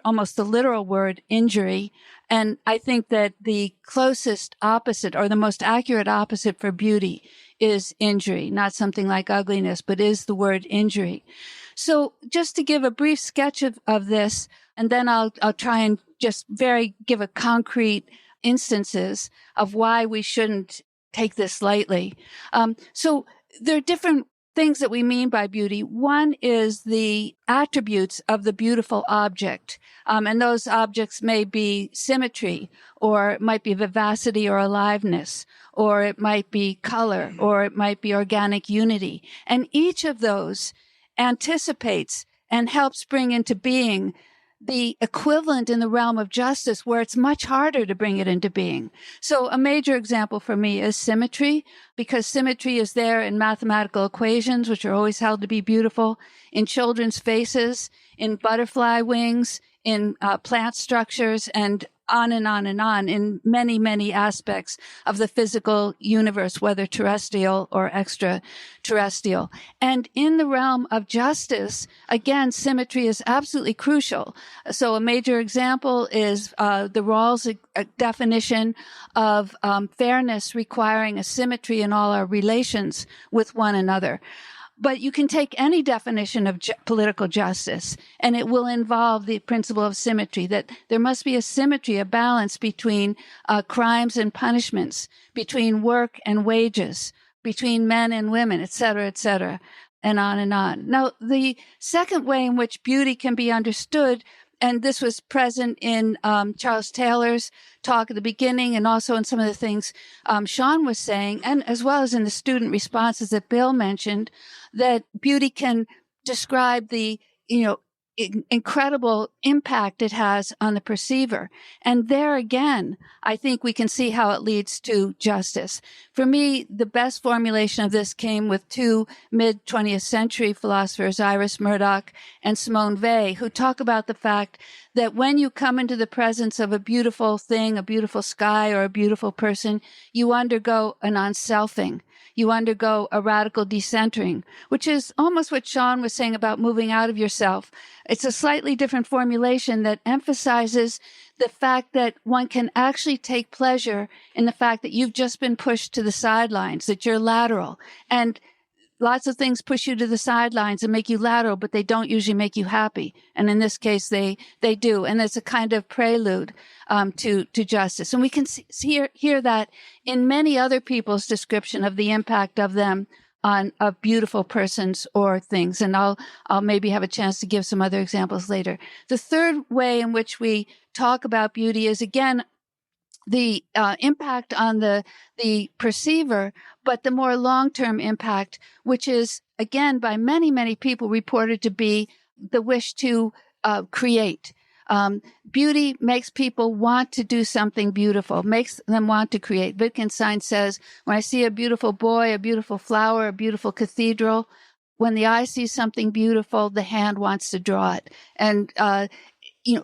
almost the literal word injury. And I think that the closest opposite or the most accurate opposite for beauty is injury, not something like ugliness, but is the word injury. So just to give a brief sketch of this, and then I'll try and just give a concrete instances of why we shouldn't take this lightly. So there are different things that we mean by beauty. One is the attributes of the beautiful object. And those objects may be symmetry, or it might be vivacity or aliveness, or it might be color, or it might be organic unity. And each of those anticipates and helps bring into being the equivalent in the realm of justice, where it's much harder to bring it into being. So a major example for me is symmetry, because symmetry is there in mathematical equations, which are always held to be beautiful, in children's faces, in butterfly wings, in plant structures, and on and on and on in many, many aspects of the physical universe, whether terrestrial or extraterrestrial. And in the realm of justice, again, symmetry is absolutely crucial. So a major example is the Rawls definition of fairness requiring a symmetry in all our relations with one another. But you can take any definition of political justice, and it will involve the principle of symmetry, that there must be a symmetry, a balance between crimes and punishments, between work and wages, between men and women, et cetera, and on and on. Now, the second way in which beauty can be understood, and this was present in Charles Taylor's talk at the beginning, and also in some of the things Sean was saying, and as well as in the student responses that Bill mentioned, that beauty can describe the, incredible impact it has on the perceiver. And there again, I think we can see how it leads to justice. For me, the best formulation of this came with two mid-20th century philosophers, Iris Murdoch and Simone Weil, who talk about the fact that when you come into the presence of a beautiful thing, a beautiful sky, or a beautiful person, you undergo an unselfing. You undergo a radical decentering, which is almost what Sean was saying about moving out of yourself. It's a slightly different formulation that emphasizes the fact that one can actually take pleasure in the fact that you've just been pushed to the sidelines, that you're lateral. And lots of things push you to the sidelines and make you lateral, but they don't usually make you happy. And in this case, they do. And it's a kind of prelude to justice. And we can hear that in many other people's description of the impact of them of beautiful persons or things. And I'll maybe have a chance to give some other examples later. The third way in which we talk about beauty is, again, the impact on the perceiver, but the more long-term impact, which is, again, by many, many people reported to be the wish to create. Beauty makes people want to do something beautiful, makes them want to create. Wittgenstein says, when I see a beautiful boy, a beautiful flower, a beautiful cathedral, when the eye sees something beautiful, the hand wants to draw it. And,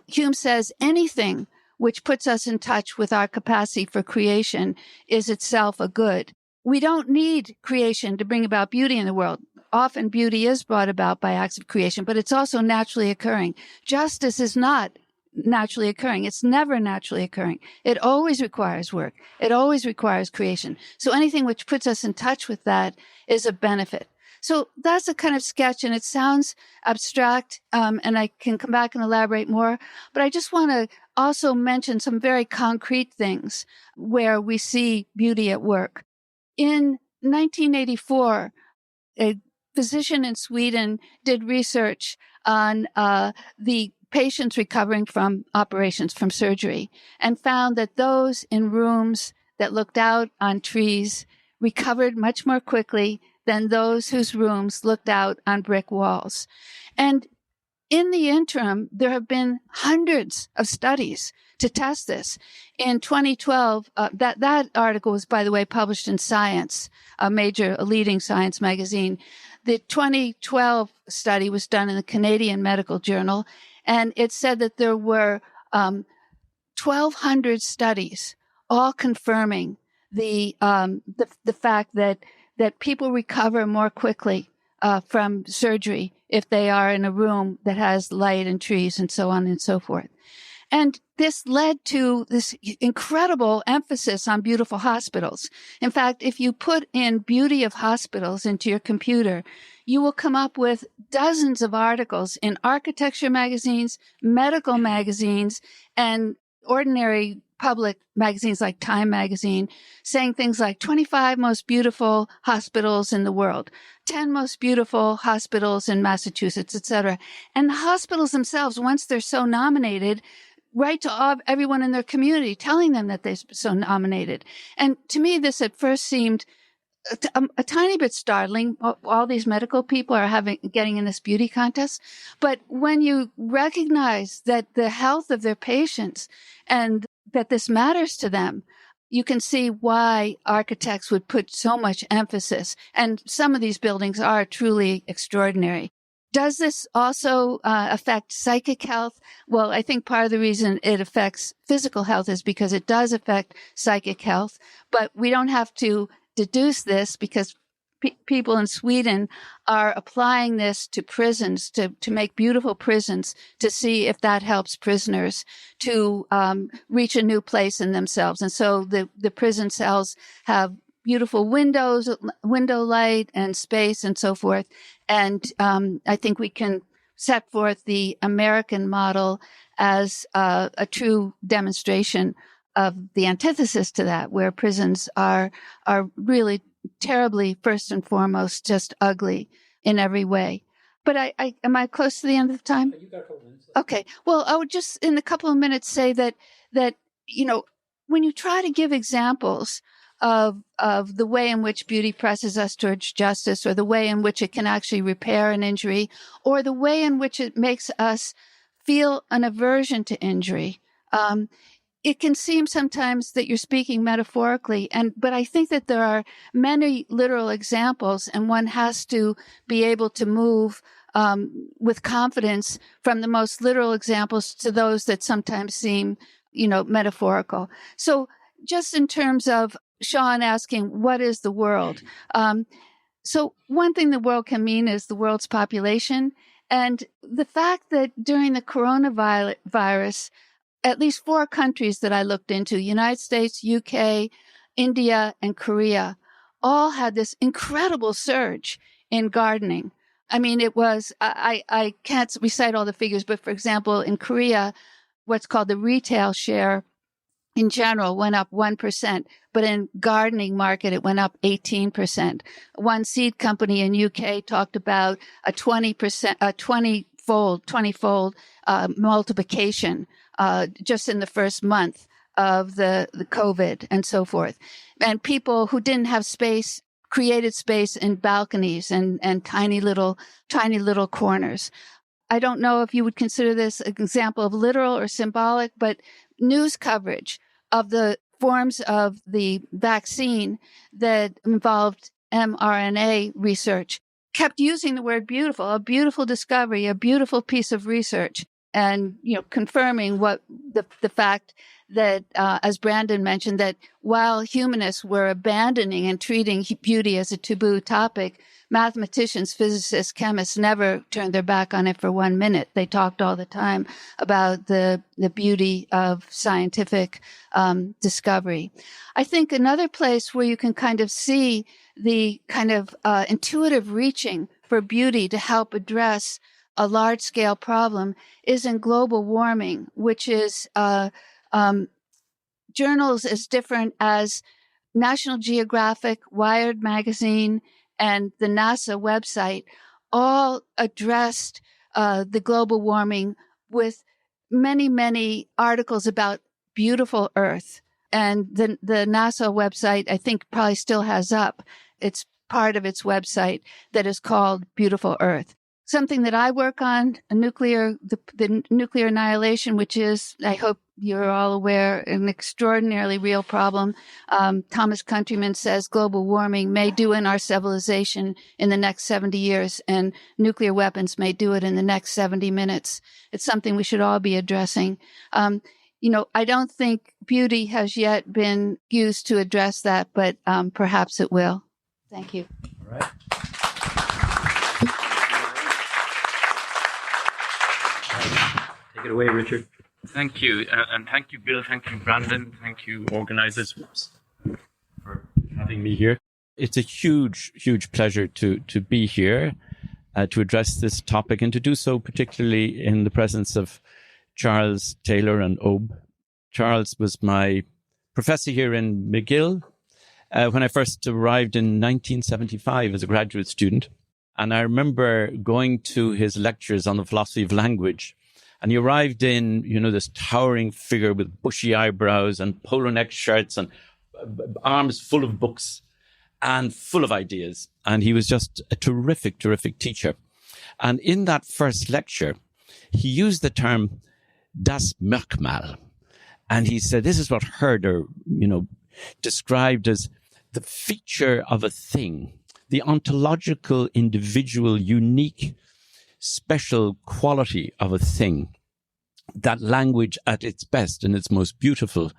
Hume says anything which puts us in touch with our capacity for creation is itself a good. We don't need creation to bring about beauty in the world. Often beauty is brought about by acts of creation, but it's also naturally occurring. Justice is not naturally occurring. It's never naturally occurring. It always requires work. It always requires creation. So anything which puts us in touch with that is a benefit. So that's a kind of sketch, and it sounds abstract, and I can come back and elaborate more. But I just want to also mention some very concrete things where we see beauty at work. In 1984, a physician in Sweden did research on the patients recovering from operations, from surgery, and found that those in rooms that looked out on trees recovered much more quickly than those whose rooms looked out on brick walls. And In the interim, there have been hundreds of studies to test this. In 2012, that article was, by the way, published in Science, a leading science magazine. The 2012 study was done in the Canadian Medical Journal, and it said that there were 1,200 studies, all confirming the fact that people recover more quickly from surgery if they are in a room that has light and trees and so on and so forth. And this led to this incredible emphasis on beautiful hospitals. In fact, if you put in beauty of hospitals into your computer, you will come up with dozens of articles in architecture magazines, medical magazines, and ordinary public magazines like Time magazine, saying things like 25 most beautiful hospitals in the world, 10 most beautiful hospitals in Massachusetts, etc. And the hospitals themselves, once they're so nominated, write to everyone in their community, telling them that they're so nominated. And to me, this at first seemed a tiny bit startling. All these medical people are getting in this beauty contest. But when you recognize that the health of their patients and that this matters to them, you can see why architects would put so much emphasis. And some of these buildings are truly extraordinary. Does this also affect psychic health? Well, I think part of the reason it affects physical health is because it does affect psychic health. But we don't have to deduce this because people in Sweden are applying this to prisons to make beautiful prisons to see if that helps prisoners to reach a new place in themselves. And so the prison cells have beautiful windows, window light and space and so forth. And I think we can set forth the American model as a true demonstration of the antithesis to that, where prisons are really terribly, first and foremost, just ugly in every way. But am I close to the end of the time? You got a couple minutes left. Okay. Well, I would just in a couple of minutes say that when you try to give examples of the way in which beauty presses us towards justice, or the way in which it can actually repair an injury, or the way in which it makes us feel an aversion to injury, it can seem sometimes that you're speaking metaphorically, but I think that there are many literal examples, and one has to be able to move with confidence from the most literal examples to those that sometimes seem, metaphorical. So just in terms of Sean asking, what is the world? So one thing the world can mean is the world's population. And the fact that during the coronavirus, at least 4 countries that I looked into, United States, UK, India, and Korea, all had this incredible surge in gardening. I mean, it was, I can't recite all the figures, but for example, in Korea, what's called the retail share in general went up 1%, but in gardening market, it went up 18%. One seed company in UK talked about a 20-fold multiplication just in the first month of the COVID and so forth. And people who didn't have space created space in balconies and tiny little corners. I don't know if you would consider this an example of literal or symbolic, but news coverage of the forms of the vaccine that involved mRNA research kept using the word beautiful, a beautiful discovery, a beautiful piece of research, and confirming what the fact that, as Brandon mentioned, that while humanists were abandoning and treating beauty as a taboo topic, mathematicians, physicists, chemists never turned their back on it for 1 minute. They talked all the time about the beauty of scientific discovery. I think another place where you can kind of see the kind of intuitive reaching for beauty to help address a large-scale problem is in global warming, which is journals as different as National Geographic, Wired magazine, and the NASA website all addressed the global warming with many, many articles about beautiful Earth. And the NASA website, I think, probably still has up. It's part of its website that is called Beautiful Earth. something that I work on, the nuclear annihilation, which is, I hope you're all aware, an extraordinarily real problem. Thomas Countryman says global warming may do in our civilization in the next 70 years, and nuclear weapons may do it in the next 70 minutes. It's something we should all be addressing. I don't think beauty has yet been used to address that, but perhaps it will. Thank you. All right. Take it away, Richard. Thank you. And thank you, Bill. Thank you, Brandon. Thank you, organizers, for having me here. It's a huge, huge pleasure to be here to address this topic, and to do so particularly in the presence of Charles Taylor and Obe. Charles was my professor here in McGill when I first arrived in 1975 as a graduate student. And I remember going to his lectures on the philosophy of language. And he arrived in, this towering figure with bushy eyebrows and polo neck shirts and arms full of books and full of ideas. And he was just a terrific, terrific teacher. And in that first lecture, he used the term das Merkmal. And he said, this is what Herder, described as the feature of a thing, the ontological, individual, unique, special quality of a thing that language at its best and its most beautiful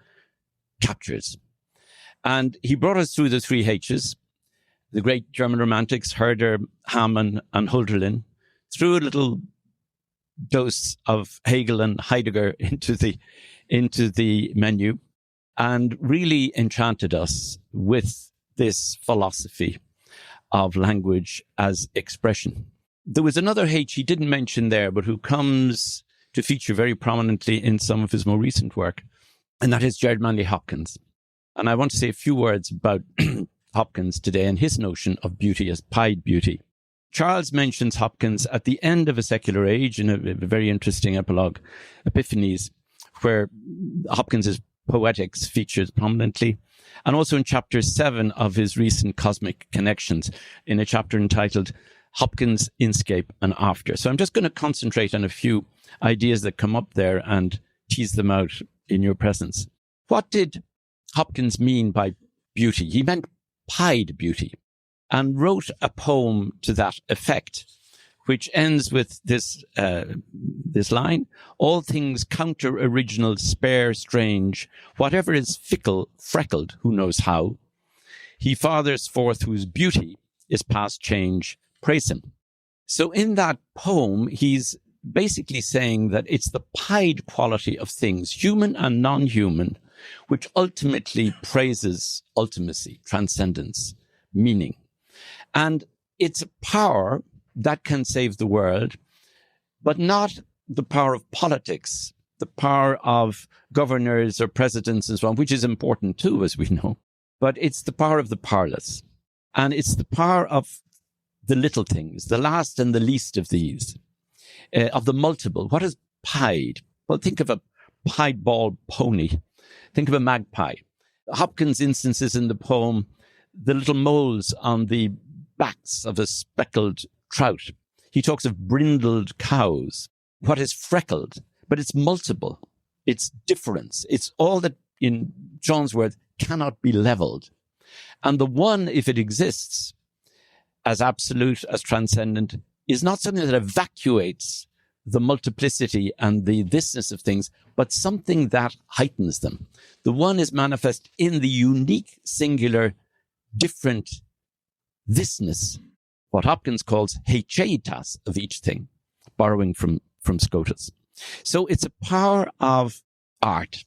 captures. And he brought us through the three H's, the great German romantics, Herder, Hamann, and Hölderlin, through a little dose of Hegel and Heidegger into the menu, and really enchanted us with this philosophy of language as expression. There was another H he didn't mention there, but who comes to feature very prominently in some of his more recent work, and that is Gerard Manley Hopkins. And I want to say a few words about Hopkins today and his notion of beauty as pied beauty. Charles mentions Hopkins at the end of A Secular Age in a very interesting epilogue, Epiphanies, where Hopkins's poetics features prominently, and also in chapter 7 of his recent Cosmic Connections, in a chapter entitled Hopkins, Inscape, and After. So I'm just going to concentrate on a few ideas that come up there and tease them out in your presence. What did Hopkins mean by beauty? He meant pied beauty, and wrote a poem to that effect, which ends with this line: all things counter-original, spare, strange, whatever is fickle, freckled, who knows how, he fathers forth whose beauty is past change, praise him. So in that poem, he's basically saying that it's the pied quality of things, human and non-human, which ultimately praises ultimacy, transcendence, meaning. And it's a power that can save the world, but not the power of politics, the power of governors or presidents and so on, which is important too, as we know. But it's the power of the powerless. And it's the power of the little things, the last and the least of these, of the multiple. What is pied? Well, think of a piebald pony. Think of a magpie. Hopkins instances in the poem the little moles on the backs of a speckled trout. He talks of brindled cows. What is freckled? But it's multiple. It's difference. It's all that, in John's words, cannot be leveled. And the one, if it exists, as absolute, as transcendent, is not something that evacuates the multiplicity and the thisness of things, but something that heightens them. The one is manifest in the unique, singular, different thisness, what Hopkins calls heicheitas of each thing, borrowing from Scotus. So it's a power of art.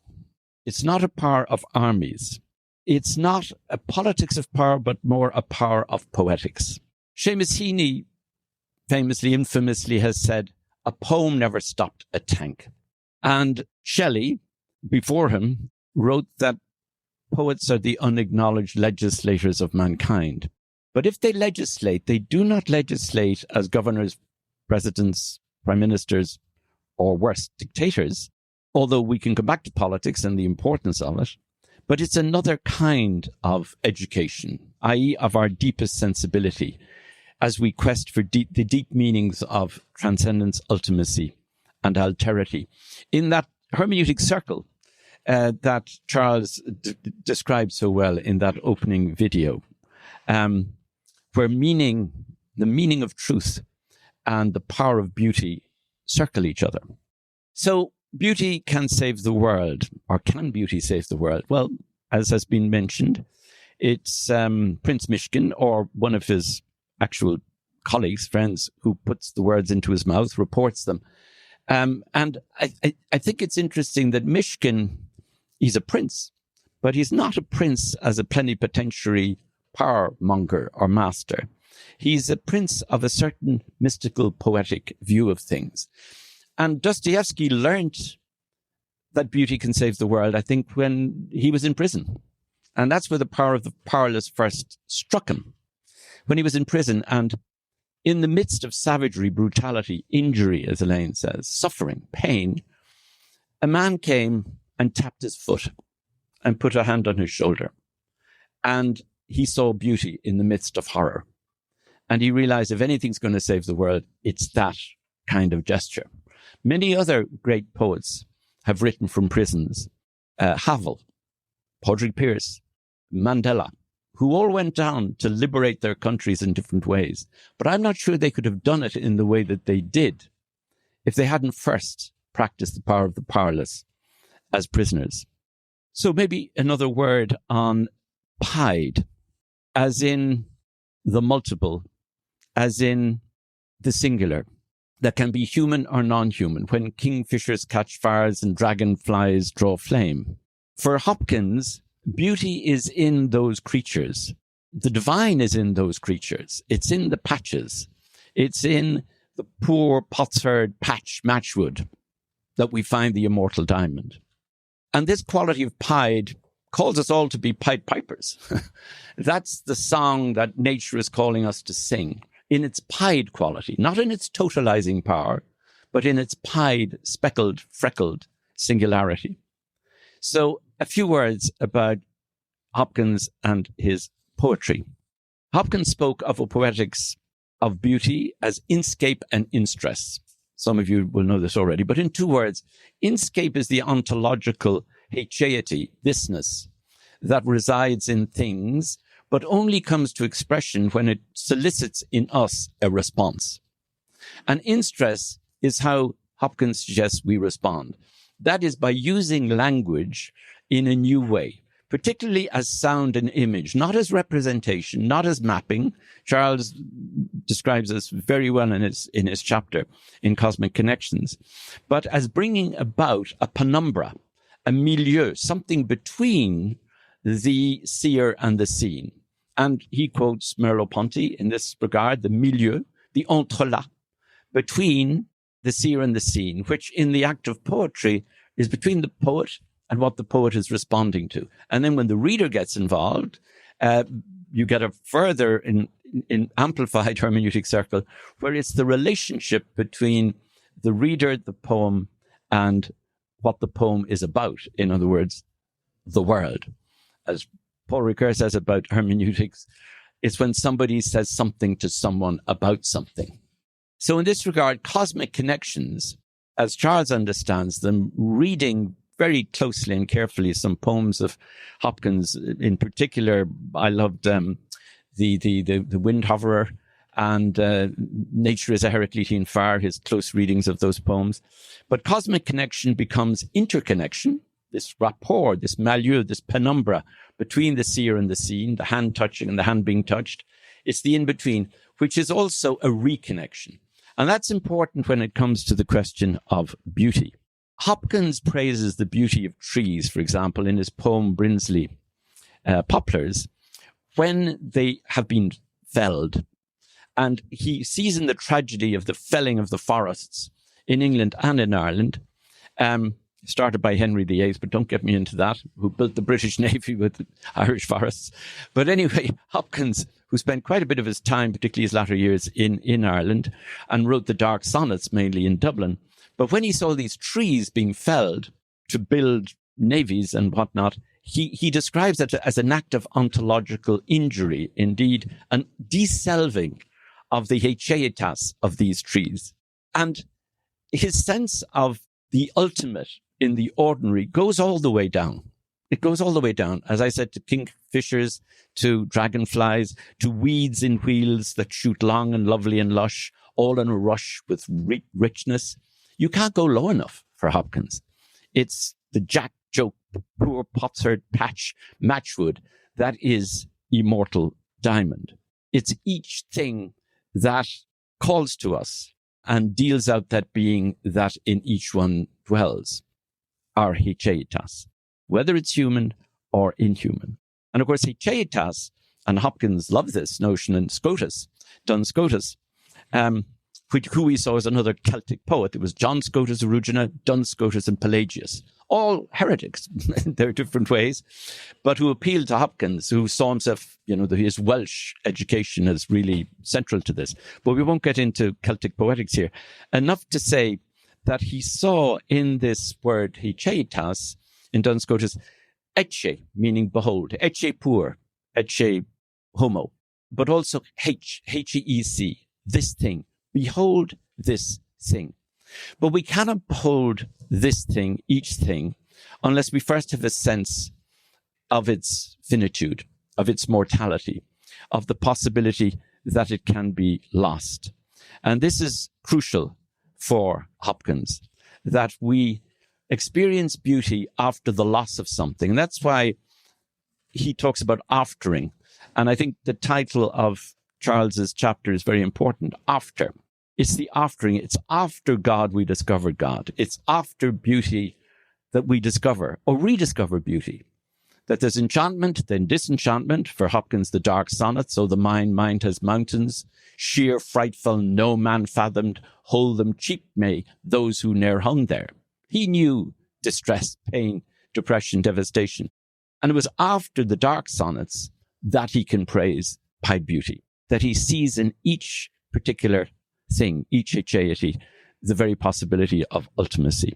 It's not a power of armies. It's not a politics of power, but more a power of poetics. Seamus Heaney famously, infamously has said, a poem never stopped a tank. And Shelley, before him, wrote that poets are the unacknowledged legislators of mankind. But if they legislate, they do not legislate as governors, presidents, prime ministers, or worse, dictators, although we can come back to politics and the importance of it. But it's another kind of education, i.e. of our deepest sensibility. as we quest for the deep meanings of transcendence, ultimacy, and alterity. In that hermeneutic circle that Charles described so well in that opening video, where the meaning of truth and the power of beauty circle each other. So beauty can save the world, or can beauty save the world? Well, as has been mentioned, it's Prince Myshkin, or one of his actual colleagues, friends, who puts the words into his mouth, reports them. And I think it's interesting that Myshkin, he's a prince, but he's not a prince as a plenipotentiary power monger or master. He's a prince of a certain mystical, poetic view of things. And Dostoevsky learned that beauty can save the world, I think, when he was in prison. And that's where the power of the powerless first struck him. When he was in prison and in the midst of savagery, brutality, injury, as Elaine says, suffering, pain, a man came and tapped his foot and put a hand on his shoulder. And he saw beauty in the midst of horror. And he realized if anything's going to save the world, it's that kind of gesture. Many other great poets have written from prisons. Havel, Padraig Pearse, Mandela, who all went down to liberate their countries in different ways. But I'm not sure they could have done it in the way that they did if they hadn't first practiced the power of the powerless as prisoners. So maybe another word on pied, as in the multiple, as in the singular, that can be human or non-human, when kingfishers catch fires and dragonflies draw flame. For Hopkins, beauty is in those creatures. The divine is in those creatures. It's in the patches. It's in the poor potsherd patch matchwood that we find the immortal diamond. And this quality of pied calls us all to be Pied Pipers. That's the song that nature is calling us to sing, in its pied quality, not in its totalizing power, but in its pied, speckled, freckled singularity. So a few words about Hopkins and his poetry. Hopkins spoke of a poetics of beauty as inscape and instress. Some of you will know this already, but in two words, inscape is the ontological haecheity, thisness, that resides in things, but only comes to expression when it solicits in us a response. And instress is how Hopkins suggests we respond. That is by using language in a new way, particularly as sound and image, not as representation, not as mapping. Charles describes this very well in his chapter in Cosmic Connections, but as bringing about a penumbra, a milieu, something between the seer and the seen. And he quotes Merleau-Ponty in this regard, the milieu, the entrelac, between the seer and the seen, which in the act of poetry is between the poet and what the poet is responding to. And then when the reader gets involved, you get a further in amplified hermeneutic circle, where it's the relationship between the reader, the poem, and what the poem is about. In other words, the world. As Paul Ricoeur says about hermeneutics, it's when somebody says something to someone about something. So in this regard, Cosmic Connections, as Charles understands them, reading very closely and carefully some poems of Hopkins. In particular, I loved the Wind Hoverer and Nature is a Heraclitean Fire, his close readings of those poems. But Cosmic Connection becomes interconnection, this rapport, this milieu, this penumbra between the seer and the seen, the hand touching and the hand being touched. It's the in-between, which is also a reconnection. And that's important when it comes to the question of beauty. Hopkins praises the beauty of trees, for example, in his poem Brinsley Poplars, when they have been felled. And he sees in the tragedy of the felling of the forests in England and in Ireland, started by Henry VIII, but don't get me into that, who built the British Navy with the Irish forests. But anyway, Hopkins, who spent quite a bit of his time, particularly his latter years, in Ireland, and wrote the Dark Sonnets mainly in Dublin. But when he saw these trees being felled to build navies and whatnot, he describes it as an act of ontological injury, indeed, an deselving of the heicheitas of these trees. And his sense of the ultimate in the ordinary goes all the way down. It goes all the way down, as I said, to kingfishers, to dragonflies, to weeds in wheels that shoot long and lovely and lush, all in a rush with richness. You can't go low enough for Hopkins. It's the jack joke, poor potsherd patch, matchwood, that is immortal diamond. It's each thing that calls to us and deals out that being that in each one dwells, our heicheitas, whether it's human or inhuman. And of course, heicheitas, and Hopkins loved this notion, and Scotus, Duns Scotus, who we saw as another Celtic poet. It was John Scotus Erugena, Duns Scotus, and Pelagius, all heretics in their different ways, but who appealed to Hopkins, who saw himself, his Welsh education as really central to this. But we won't get into Celtic poetics here. Enough to say that he saw in this word heicheitas, in Duns Scotus, ecce, meaning behold, ecce pur, ecce homo, but also H-E-C, this thing. Behold this thing. But we cannot behold this thing, each thing, unless we first have a sense of its finitude, of its mortality, of the possibility that it can be lost. And this is crucial for Hopkins, that we experience beauty after the loss of something. And that's why he talks about aftering. And I think the title of Charles's chapter is very important, After. It's the aftering. It's after God we discover God. It's after beauty that we discover or rediscover beauty. That there's enchantment, then disenchantment. For Hopkins, the dark sonnet. So the mind has mountains, sheer, frightful, no man fathomed, hold them cheap may those who ne'er hung there. He knew distress, pain, depression, devastation. And it was after the dark sonnets that he can praise pied beauty, that he sees in each particular thing, each heicheity, the very possibility of ultimacy.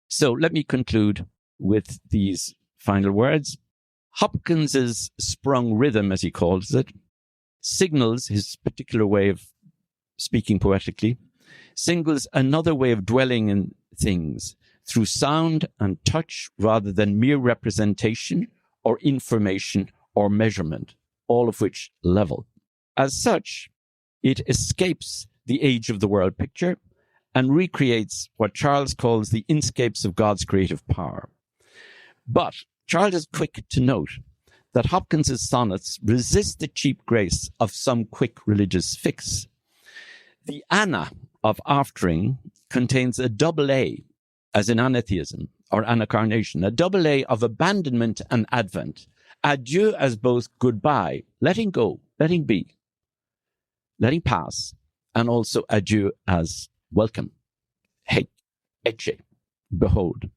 So let me conclude with these final words. Hopkins's sprung rhythm, as he calls it, signals his particular way of speaking poetically, signals another way of dwelling in things through sound and touch rather than mere representation or information or measurement, all of which level. As such, it escapes the age of the world picture and recreates what Charles calls the inscapes of God's creative power. But Charles is quick to note that Hopkins's sonnets resist the cheap grace of some quick religious fix. The Anna of aftering contains a double A, as in anatheism or anacarnation, a double A of abandonment and advent. Adieu as both goodbye, letting go, letting be, letting pass, and also adieu as welcome. Hey, ecce, behold.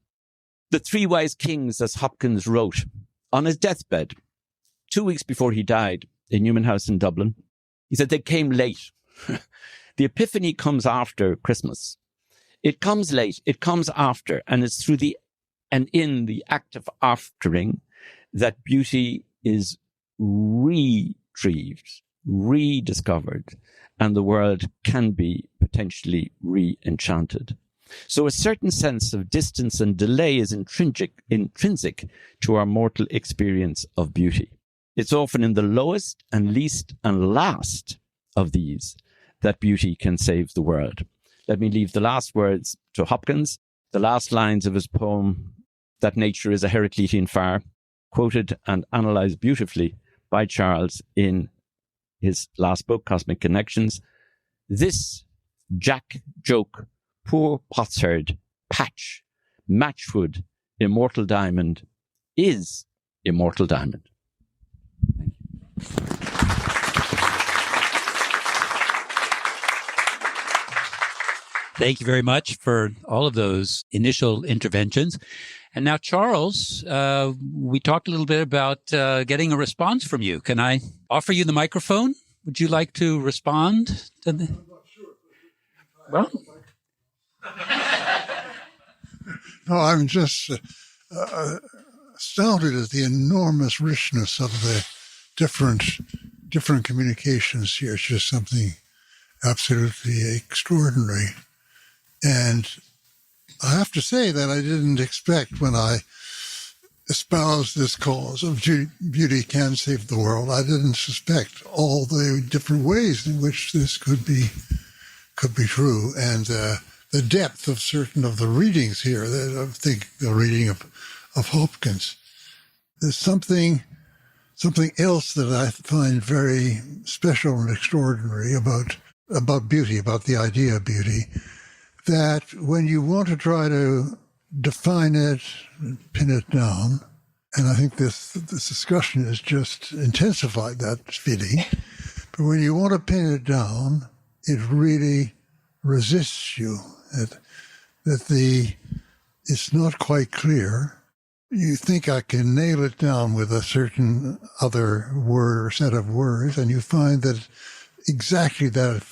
The three wise kings, as Hopkins wrote, on his deathbed, 2 weeks before he died in Newman House in Dublin, he said they came late. The Epiphany comes after Christmas. It comes late, it comes after, and it's through and in the act of aftering that beauty is retrieved, rediscovered, and the world can be potentially re-enchanted. So a certain sense of distance and delay is intrinsic to our mortal experience of beauty. It's often in the lowest and least and last of these that beauty can save the world. Let me leave the last words to Hopkins, the last lines of his poem, That Nature is a Heraclitean Fire, quoted and analyzed beautifully by Charles in his last book, Cosmic Connections. This jack joke, poor potsherd, patch, matchwood, immortal diamond is immortal diamond. Thank you. Thank you very much for all of those initial interventions. And now, Charles, we talked a little bit about getting a response from you. Can I offer you the microphone? Would you like to respond to the... Well... No, I'm just astounded at the enormous richness of the different communications here. It's just something absolutely extraordinary. And I have to say that I didn't expect when I espoused this cause of beauty can save the world. I didn't suspect all the different ways in which this could be true, and the depth of certain of the readings here. I think the reading of Hopkins. There's something else that I find very special and extraordinary about beauty, about the idea of beauty, that when you want to try to define it, pin it down, and I think this discussion has just intensified that feeling, but when you want to pin it down, it really resists you, it's not quite clear. You think I can nail it down with a certain other word or set of words, and you find that exactly that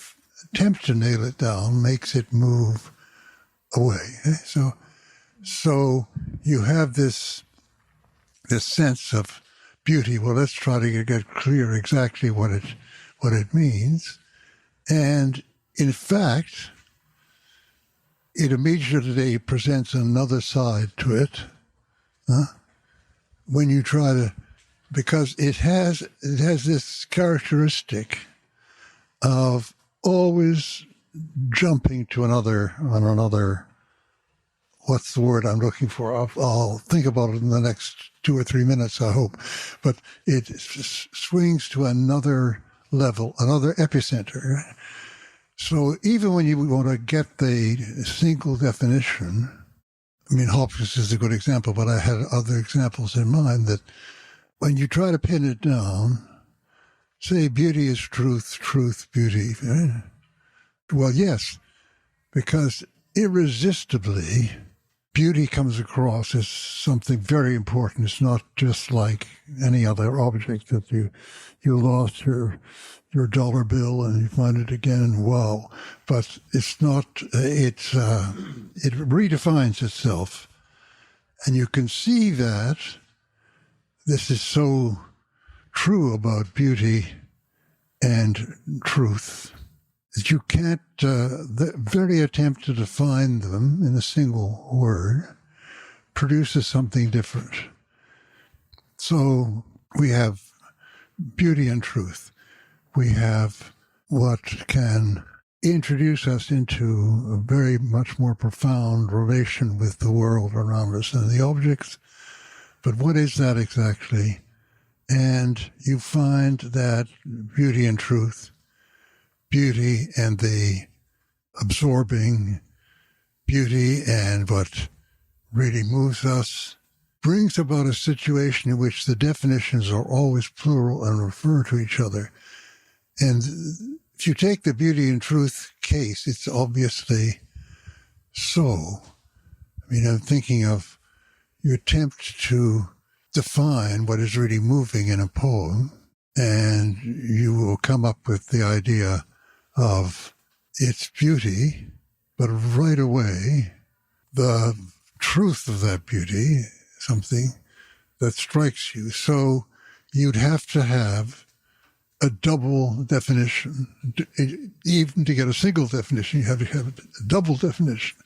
attempt to nail it down makes it move away. So you have this sense of beauty. Well, let's try to get clear exactly what it means. And in fact, it immediately presents another side to it. When you try to, because it has this characteristic of always jumping to another. What's the word I'm looking for? I'll think about it in the next 2 or 3 minutes, I hope. But it swings to another level, another epicenter. So even when you want to get the single definition, I mean, Hopkins is a good example, but I had other examples in mind that when you try to pin it down, say beauty is truth, truth, beauty. Right? Well, yes, because irresistibly, beauty comes across as something very important. It's not just like any other object that you lost your dollar bill and you find it again and wow. But it's not, it redefines itself. And you can see that this is so true about beauty and truth that you can't, the very attempt to define them in a single word produces something different. So we have beauty and truth. We have what can introduce us into a very much more profound relation with the world around us and the objects. But what is that exactly? And you find that beauty and truth, beauty and the absorbing, beauty and what really moves us, brings about a situation in which the definitions are always plural and refer to each other. And if you take the beauty and truth case, it's obviously so. I mean, I'm thinking of you attempt to define what is really moving in a poem, and you will come up with the idea of its beauty, but right away, the truth of that beauty, something that strikes you. So you'd have to have a double definition. Even to get a single definition, you have to have a double definition.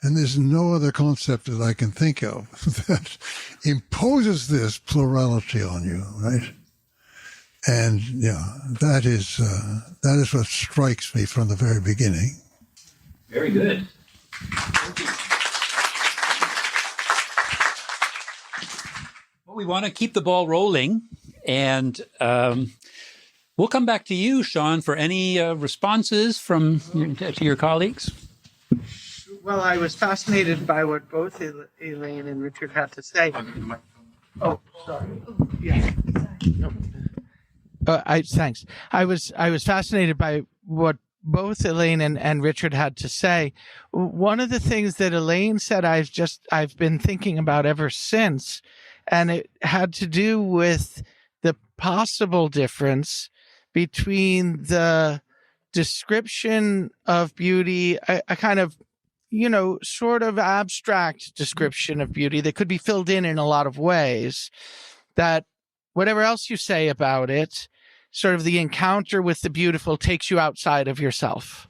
And there's no other concept that I can think of that imposes this plurality on you, right? And yeah, that is what strikes me from the very beginning. Very good. Thank you. Well, we want to keep the ball rolling, and we'll come back to you, Sean, for any responses to your colleagues. Well, I was fascinated by what both Elaine and Richard had to say. Oh, sorry. Yeah. Thanks. I was fascinated by what both Elaine and Richard had to say. One of the things that Elaine said, I've been thinking about ever since, and it had to do with the possible difference between the description of beauty, a kind of, sort of abstract description of beauty that could be filled in a lot of ways, that whatever else you say about it, sort of the encounter with the beautiful takes you outside of yourself.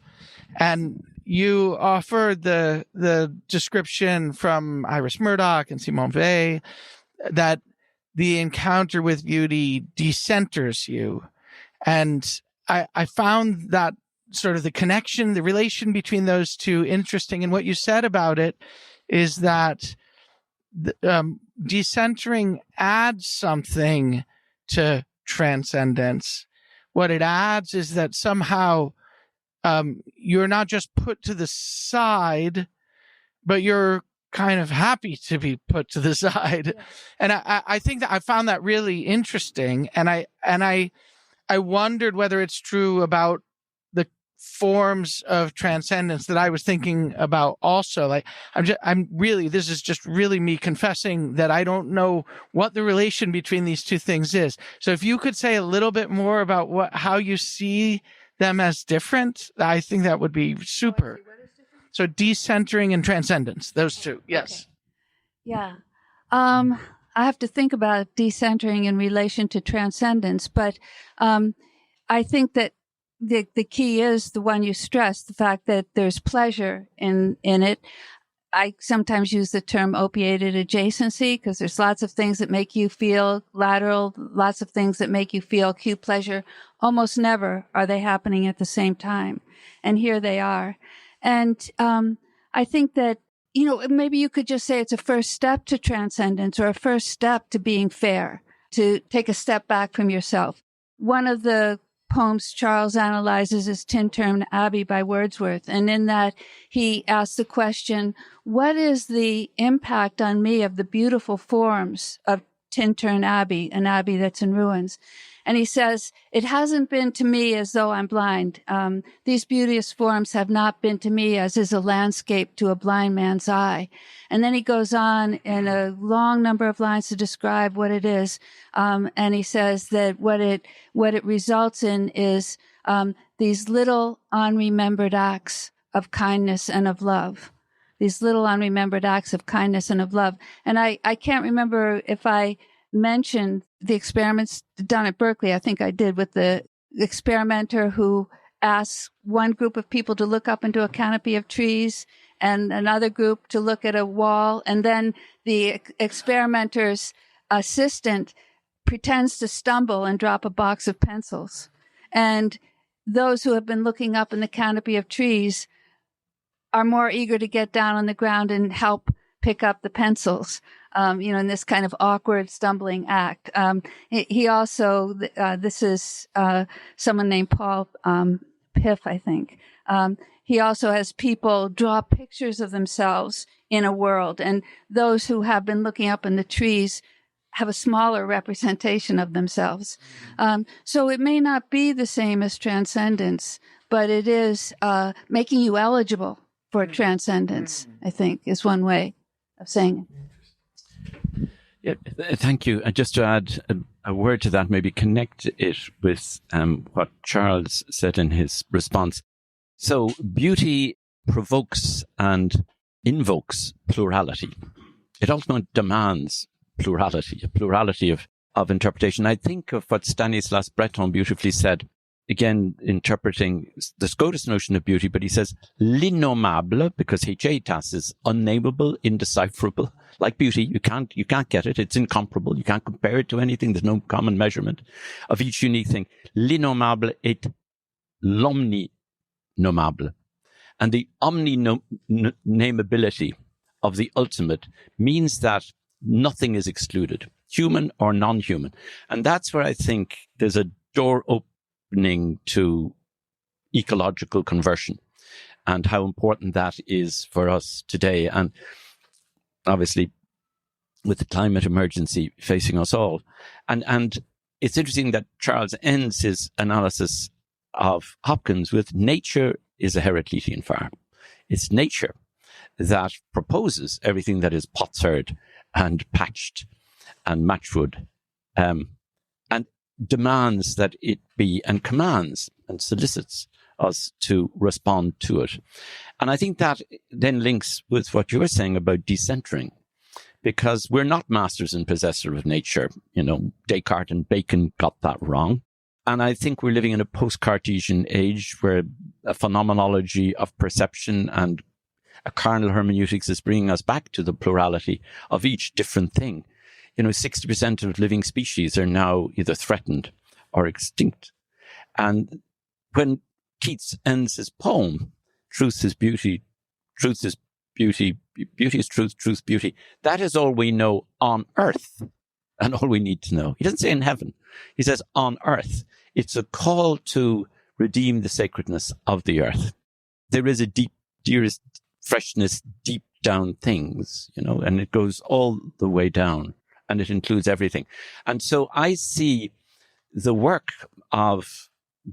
And you offered the description from Iris Murdoch and Simone Weil that the encounter with beauty decenters you. And I found that sort of the connection, the relation between those two interesting. And what you said about it is that decentering adds something to transcendence. What it adds is that somehow you're not just put to the side, but you're kind of happy to be put to the side. Yeah. And I think that I found that really interesting. And I wondered whether it's true about the forms of transcendence that I was thinking about also. Like, this is just really me confessing that I don't know what the relation between these two things is. So if you could say a little bit more about how you see them as different, I think that would be super. So decentering and transcendence, those two. Yes. Okay. Yeah. I have to think about decentering in relation to transcendence, but I think that the key is the one you stressed, the fact that there's pleasure in it. I sometimes use the term opiated adjacency because there's lots of things that make you feel lateral, lots of things that make you feel acute pleasure. Almost never are they happening at the same time. And here they are. And I think that, maybe you could just say it's a first step to transcendence or a first step to being fair, to take a step back from yourself. One of the poems Charles analyzes is Tintern Abbey by Wordsworth. And in that, he asks the question, what is the impact on me of the beautiful forms of Tintern Abbey, an abbey that's in ruins? And he says, it hasn't been to me as though I'm blind. These beauteous forms have not been to me as is a landscape to a blind man's eye. And then he goes on in a long number of lines to describe what it is. And he says that what it results in is these little unremembered acts of kindness and of love. These little unremembered acts of kindness and of love. And I can't remember if I mentioned the experiments done at Berkeley. I think I did, with the experimenter who asks one group of people to look up into a canopy of trees and another group to look at a wall. And then the experimenter's assistant pretends to stumble and drop a box of pencils. And those who have been looking up in the canopy of trees are more eager to get down on the ground and help pick up the pencils. In this kind of awkward stumbling act. He also, this is someone named Paul Piff, I think. He also has people draw pictures of themselves in a world, and those who have been looking up in the trees have a smaller representation of themselves. So it may not be the same as transcendence, but it is making you eligible for transcendence, I think, is one way of saying it. Yeah, thank you. And just to add a word to that, maybe connect it with what Charles said in his response. So beauty provokes and invokes plurality. It also demands plurality, a plurality of interpretation. I think of what Stanislas Breton beautifully said, again, interpreting the Scotus notion of beauty, but he says, l'innommable, because hechetas is unnameable, indecipherable. Like beauty, you can't get it. It's incomparable. You can't compare it to anything. There's no common measurement of each unique thing. L'innommable et l'omninommable. And the omninameability of the ultimate means that nothing is excluded, human or non-human. And that's where I think there's a door opening to ecological conversion and how important that is for us today. And obviously, with the climate emergency facing us all. And it's interesting that Charles ends his analysis of Hopkins with nature is a Heraclitean farm. It's nature that proposes everything that is potsherd and patched and matchwood, and demands that it be, and commands and solicits us to respond to it. And I think that then links with what you were saying about decentering, because we're not masters and possessors of nature. Descartes and Bacon got that wrong. And I think we're living in a post-Cartesian age where a phenomenology of perception and a carnal hermeneutics is bringing us back to the plurality of each different thing. 60% of living species are now either threatened or extinct. And when Keats ends his poem, truth is beauty, truth is beauty, beauty is truth, truth, beauty, that is all we know on earth and all we need to know. He doesn't say in heaven. He says on earth. It's a call to redeem the sacredness of the earth. There is a deep, dearest freshness, deep down things, and it goes all the way down and it includes everything. And so I see the work of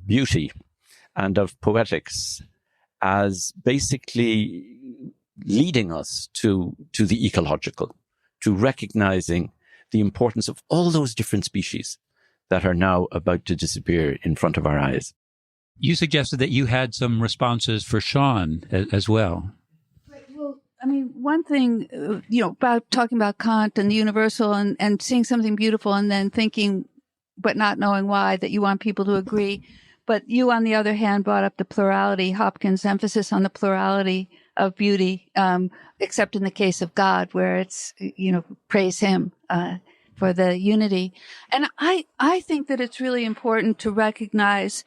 beauty and of poetics as basically leading us to the ecological, to recognizing the importance of all those different species that are now about to disappear in front of our eyes. You suggested that you had some responses for Sean as well. Well, I mean, one thing, about talking about Kant and the universal and seeing something beautiful and then thinking, but not knowing why, that you want people to agree. But you, on the other hand, brought up the plurality, Hopkins' emphasis on the plurality of beauty, except in the case of God, where it's, praise him for the unity. And I think that it's really important to recognize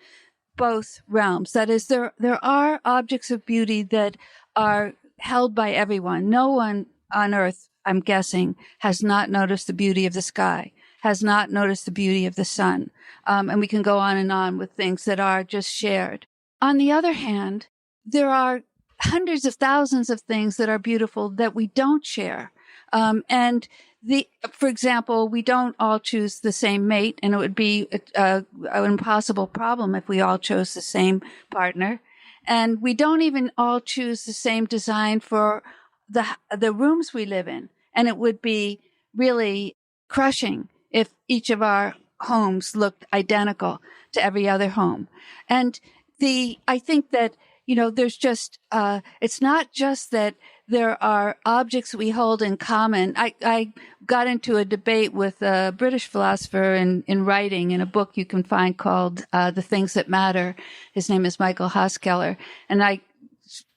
both realms. That is, there are objects of beauty that are held by everyone. No one on earth, I'm guessing, has not noticed the beauty of the sky, has not noticed the beauty of the sun. And we can go on and on with things that are just shared. On the other hand, there are hundreds of thousands of things that are beautiful that we don't share. For example, we don't all choose the same mate, and it would be an impossible problem if we all chose the same partner. And we don't even all choose the same design for the rooms we live in. And it would be really crushing if each of our homes looked identical to every other home. And I think that, there's just, it's not just that there are objects we hold in common. I got into a debate with a British philosopher in writing in a book you can find called The Things That Matter. His name is Michael Hoskeller. And I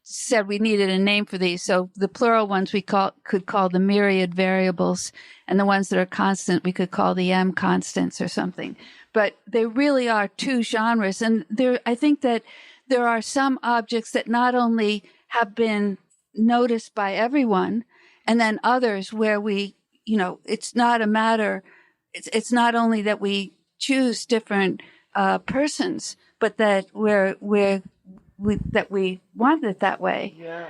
said we needed a name for these. So the plural ones we could call the myriad variables, and the ones that are constant we could call the M constants or something. But they really are two genres. And I think that there are some objects that not only have been noticed by everyone, and then others where we, it's not a matter, it's not only that we choose different persons, but that that we want it that way. Yeah.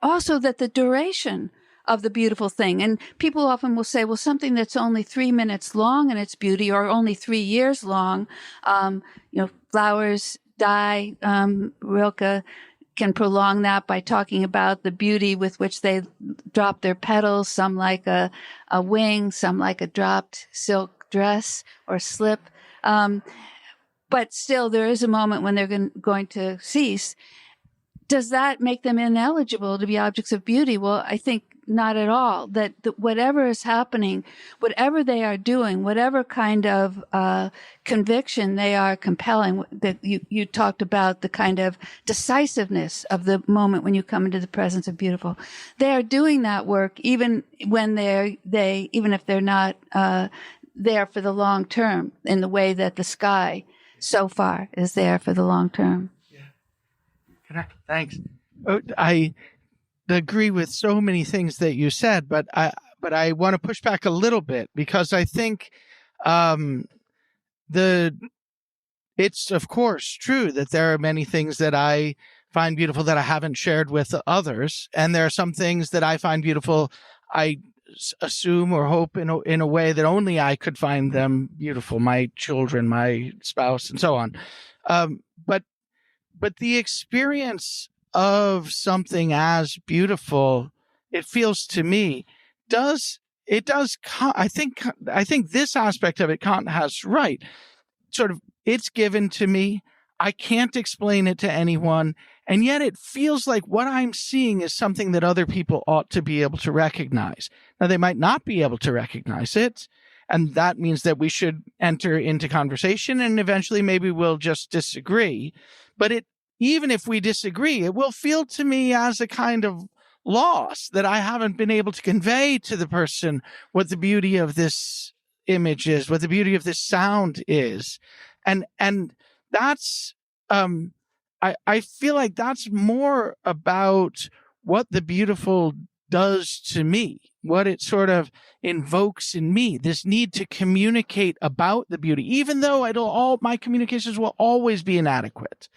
Also that the duration of the beautiful thing. And people often will say, well, something that's only 3 minutes long in its beauty, or only 3 years long, flowers die. Rilke can prolong that by talking about the beauty with which they drop their petals, some like a wing, some like a dropped silk dress or slip. But still, there is a moment when they're going to cease. Does that make them ineligible to be objects of beauty? Well, I think not at all. That whatever is happening, whatever they are doing, whatever kind of conviction they are compelling, that you talked about the kind of decisiveness of the moment when you come into the presence of beautiful. They are doing that work even when even if they're not there for the long term, in the way that the sky so far is there for the long term. Thanks. I agree with so many things that you said, but I want to push back a little bit, because I think it's of course true that there are many things that I find beautiful that I haven't shared with others, and there are some things that I find beautiful I assume or hope in a way that only I could find them beautiful, my children, my spouse, and so on. But the experience of something as beautiful, it feels to me, I think this aspect of it, Kant has right. Sort of, it's given to me. I can't explain it to anyone. And yet it feels like what I'm seeing is something that other people ought to be able to recognize. Now, they might not be able to recognize it. And that means that we should enter into conversation, and eventually maybe we'll just disagree. But even if we disagree, it will feel to me as a kind of loss that I haven't been able to convey to the person what the beauty of this image is, what the beauty of this sound is. And that's, I feel like that's more about what the beautiful does to me, what it sort of invokes in me, this need to communicate about the beauty, even though my communications will always be inadequate,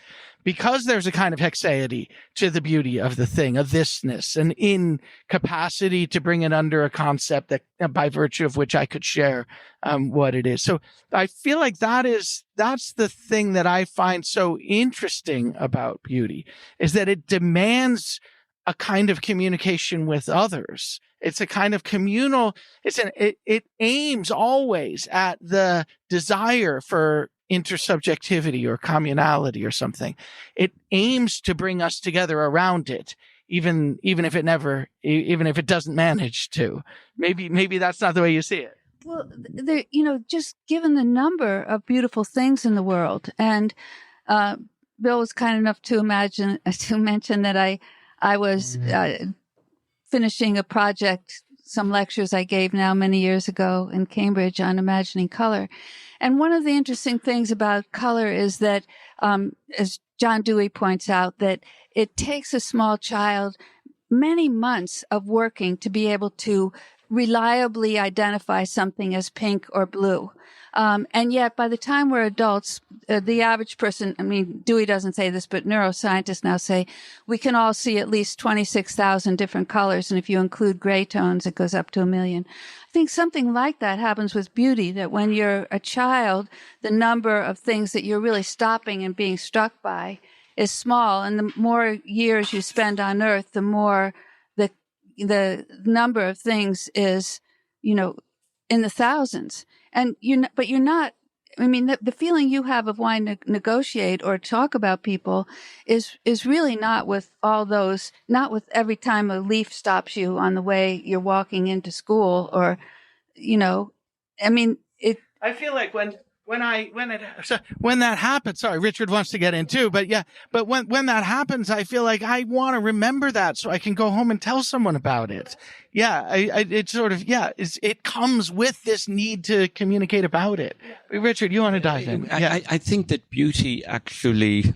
because there's a kind of hexaity to the beauty of the thing, a thisness, an incapacity to bring it under a concept that, by virtue of which I could share what it is. So I feel like that's the thing that I find so interesting about beauty, is that it demands a kind of communication with others. It's a kind of communal, it aims always at the desire for intersubjectivity or communality or something. It aims to bring us together around it, even if it doesn't manage to. Maybe that's not the way you see it. Well, just given the number of beautiful things in the world, and Bill was kind enough to mention that I was finishing a project, some lectures I gave now many years ago in Cambridge on imagining color. And one of the interesting things about color is that, as John Dewey points out, that it takes a small child many months of working to be able to reliably identify something as pink or blue. And yet, by the time we're adults, the average person, Dewey doesn't say this, but neuroscientists now say we can all see at least 26,000 different colors. And if you include gray tones, it goes up to 1 million. I think something like that happens with beauty, that when you're a child, the number of things that you're really stopping and being struck by is small. And the more years you spend on Earth, the more the number of things is, in the thousands. And but you're not, the feeling you have of wanting to negotiate or talk about people is really not with all those, not with every time a leaf stops you on the way you're walking into school, or, I feel like when that happens, sorry, Richard wants to get in too, but when that happens, I feel like I want to remember that so I can go home and tell someone about it. Yeah, it comes with this need to communicate about it. Richard, you want to dive in? Yeah. I think that beauty actually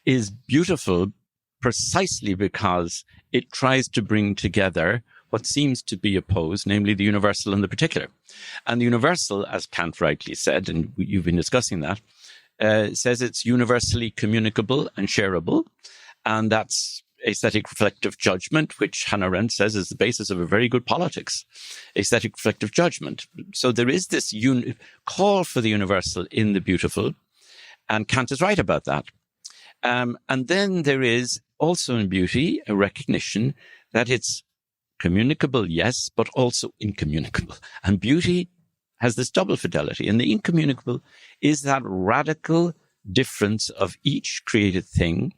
is beautiful precisely because it tries to bring together what seems to be opposed, namely the universal and the particular. And the universal, as Kant rightly said, and you've been discussing that, says it's universally communicable and shareable. And that's aesthetic reflective judgment, which Hannah Arendt says is the basis of a very good politics, aesthetic reflective judgment. So there is this call for the universal in the beautiful, and Kant is right about that. And then there is also in beauty a recognition that it's communicable, yes, but also incommunicable. And beauty has this double fidelity. And the incommunicable is that radical difference of each created thing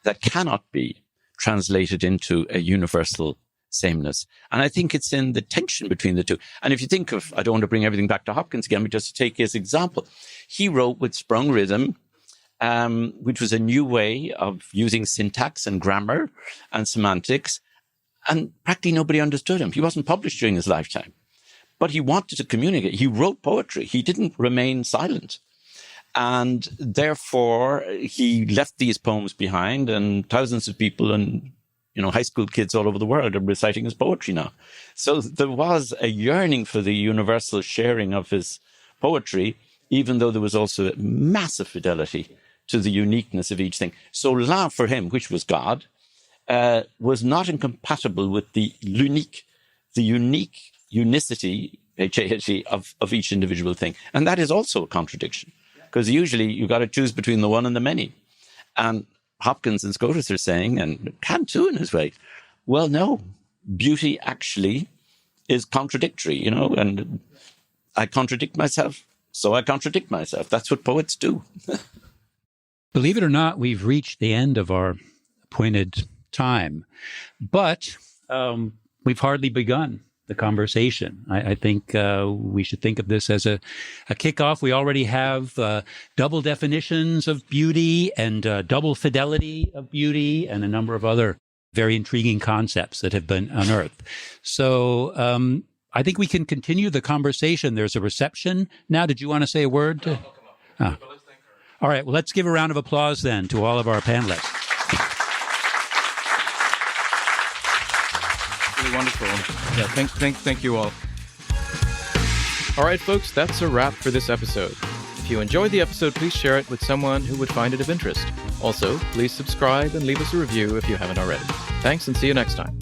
that cannot be translated into a universal sameness. And I think it's in the tension between the two. And if you think of, I don't want to bring everything back to Hopkins again, but just to take his example, he wrote with sprung rhythm, which was a new way of using syntax and grammar and semantics. And practically nobody understood him. He wasn't published during his lifetime, but he wanted to communicate. He wrote poetry. He didn't remain silent. And therefore, he left these poems behind, and thousands of people and, high school kids all over the world are reciting his poetry now. So there was a yearning for the universal sharing of his poetry, even though there was also a massive fidelity to the uniqueness of each thing. So La for him, which was God, was not incompatible with the unique unicity, H-A-H-E, of each individual thing. And that is also a contradiction, because usually you've got to choose between the one and the many. And Hopkins and Scotus are saying, and Kant too in his way, well, no, beauty actually is contradictory, and I contradict myself, so I contradict myself. That's what poets do. Believe it or not, we've reached the end of our appointed time, but we've hardly begun. the conversation. I think we should think of this as a kickoff. We already have double definitions of beauty and double fidelity of beauty and a number of other very intriguing concepts that have been unearthed. So I think we can continue the conversation. There's a reception now. Did you want to say a word? All right. Well, let's give a round of applause then to all of our panelists. Really wonderful. Yeah, thank you all. All right, folks, that's a wrap for this episode. If you enjoyed the episode, please share it with someone who would find it of interest. Also, please subscribe and leave us a review if you haven't already. Thanks, and see you next time.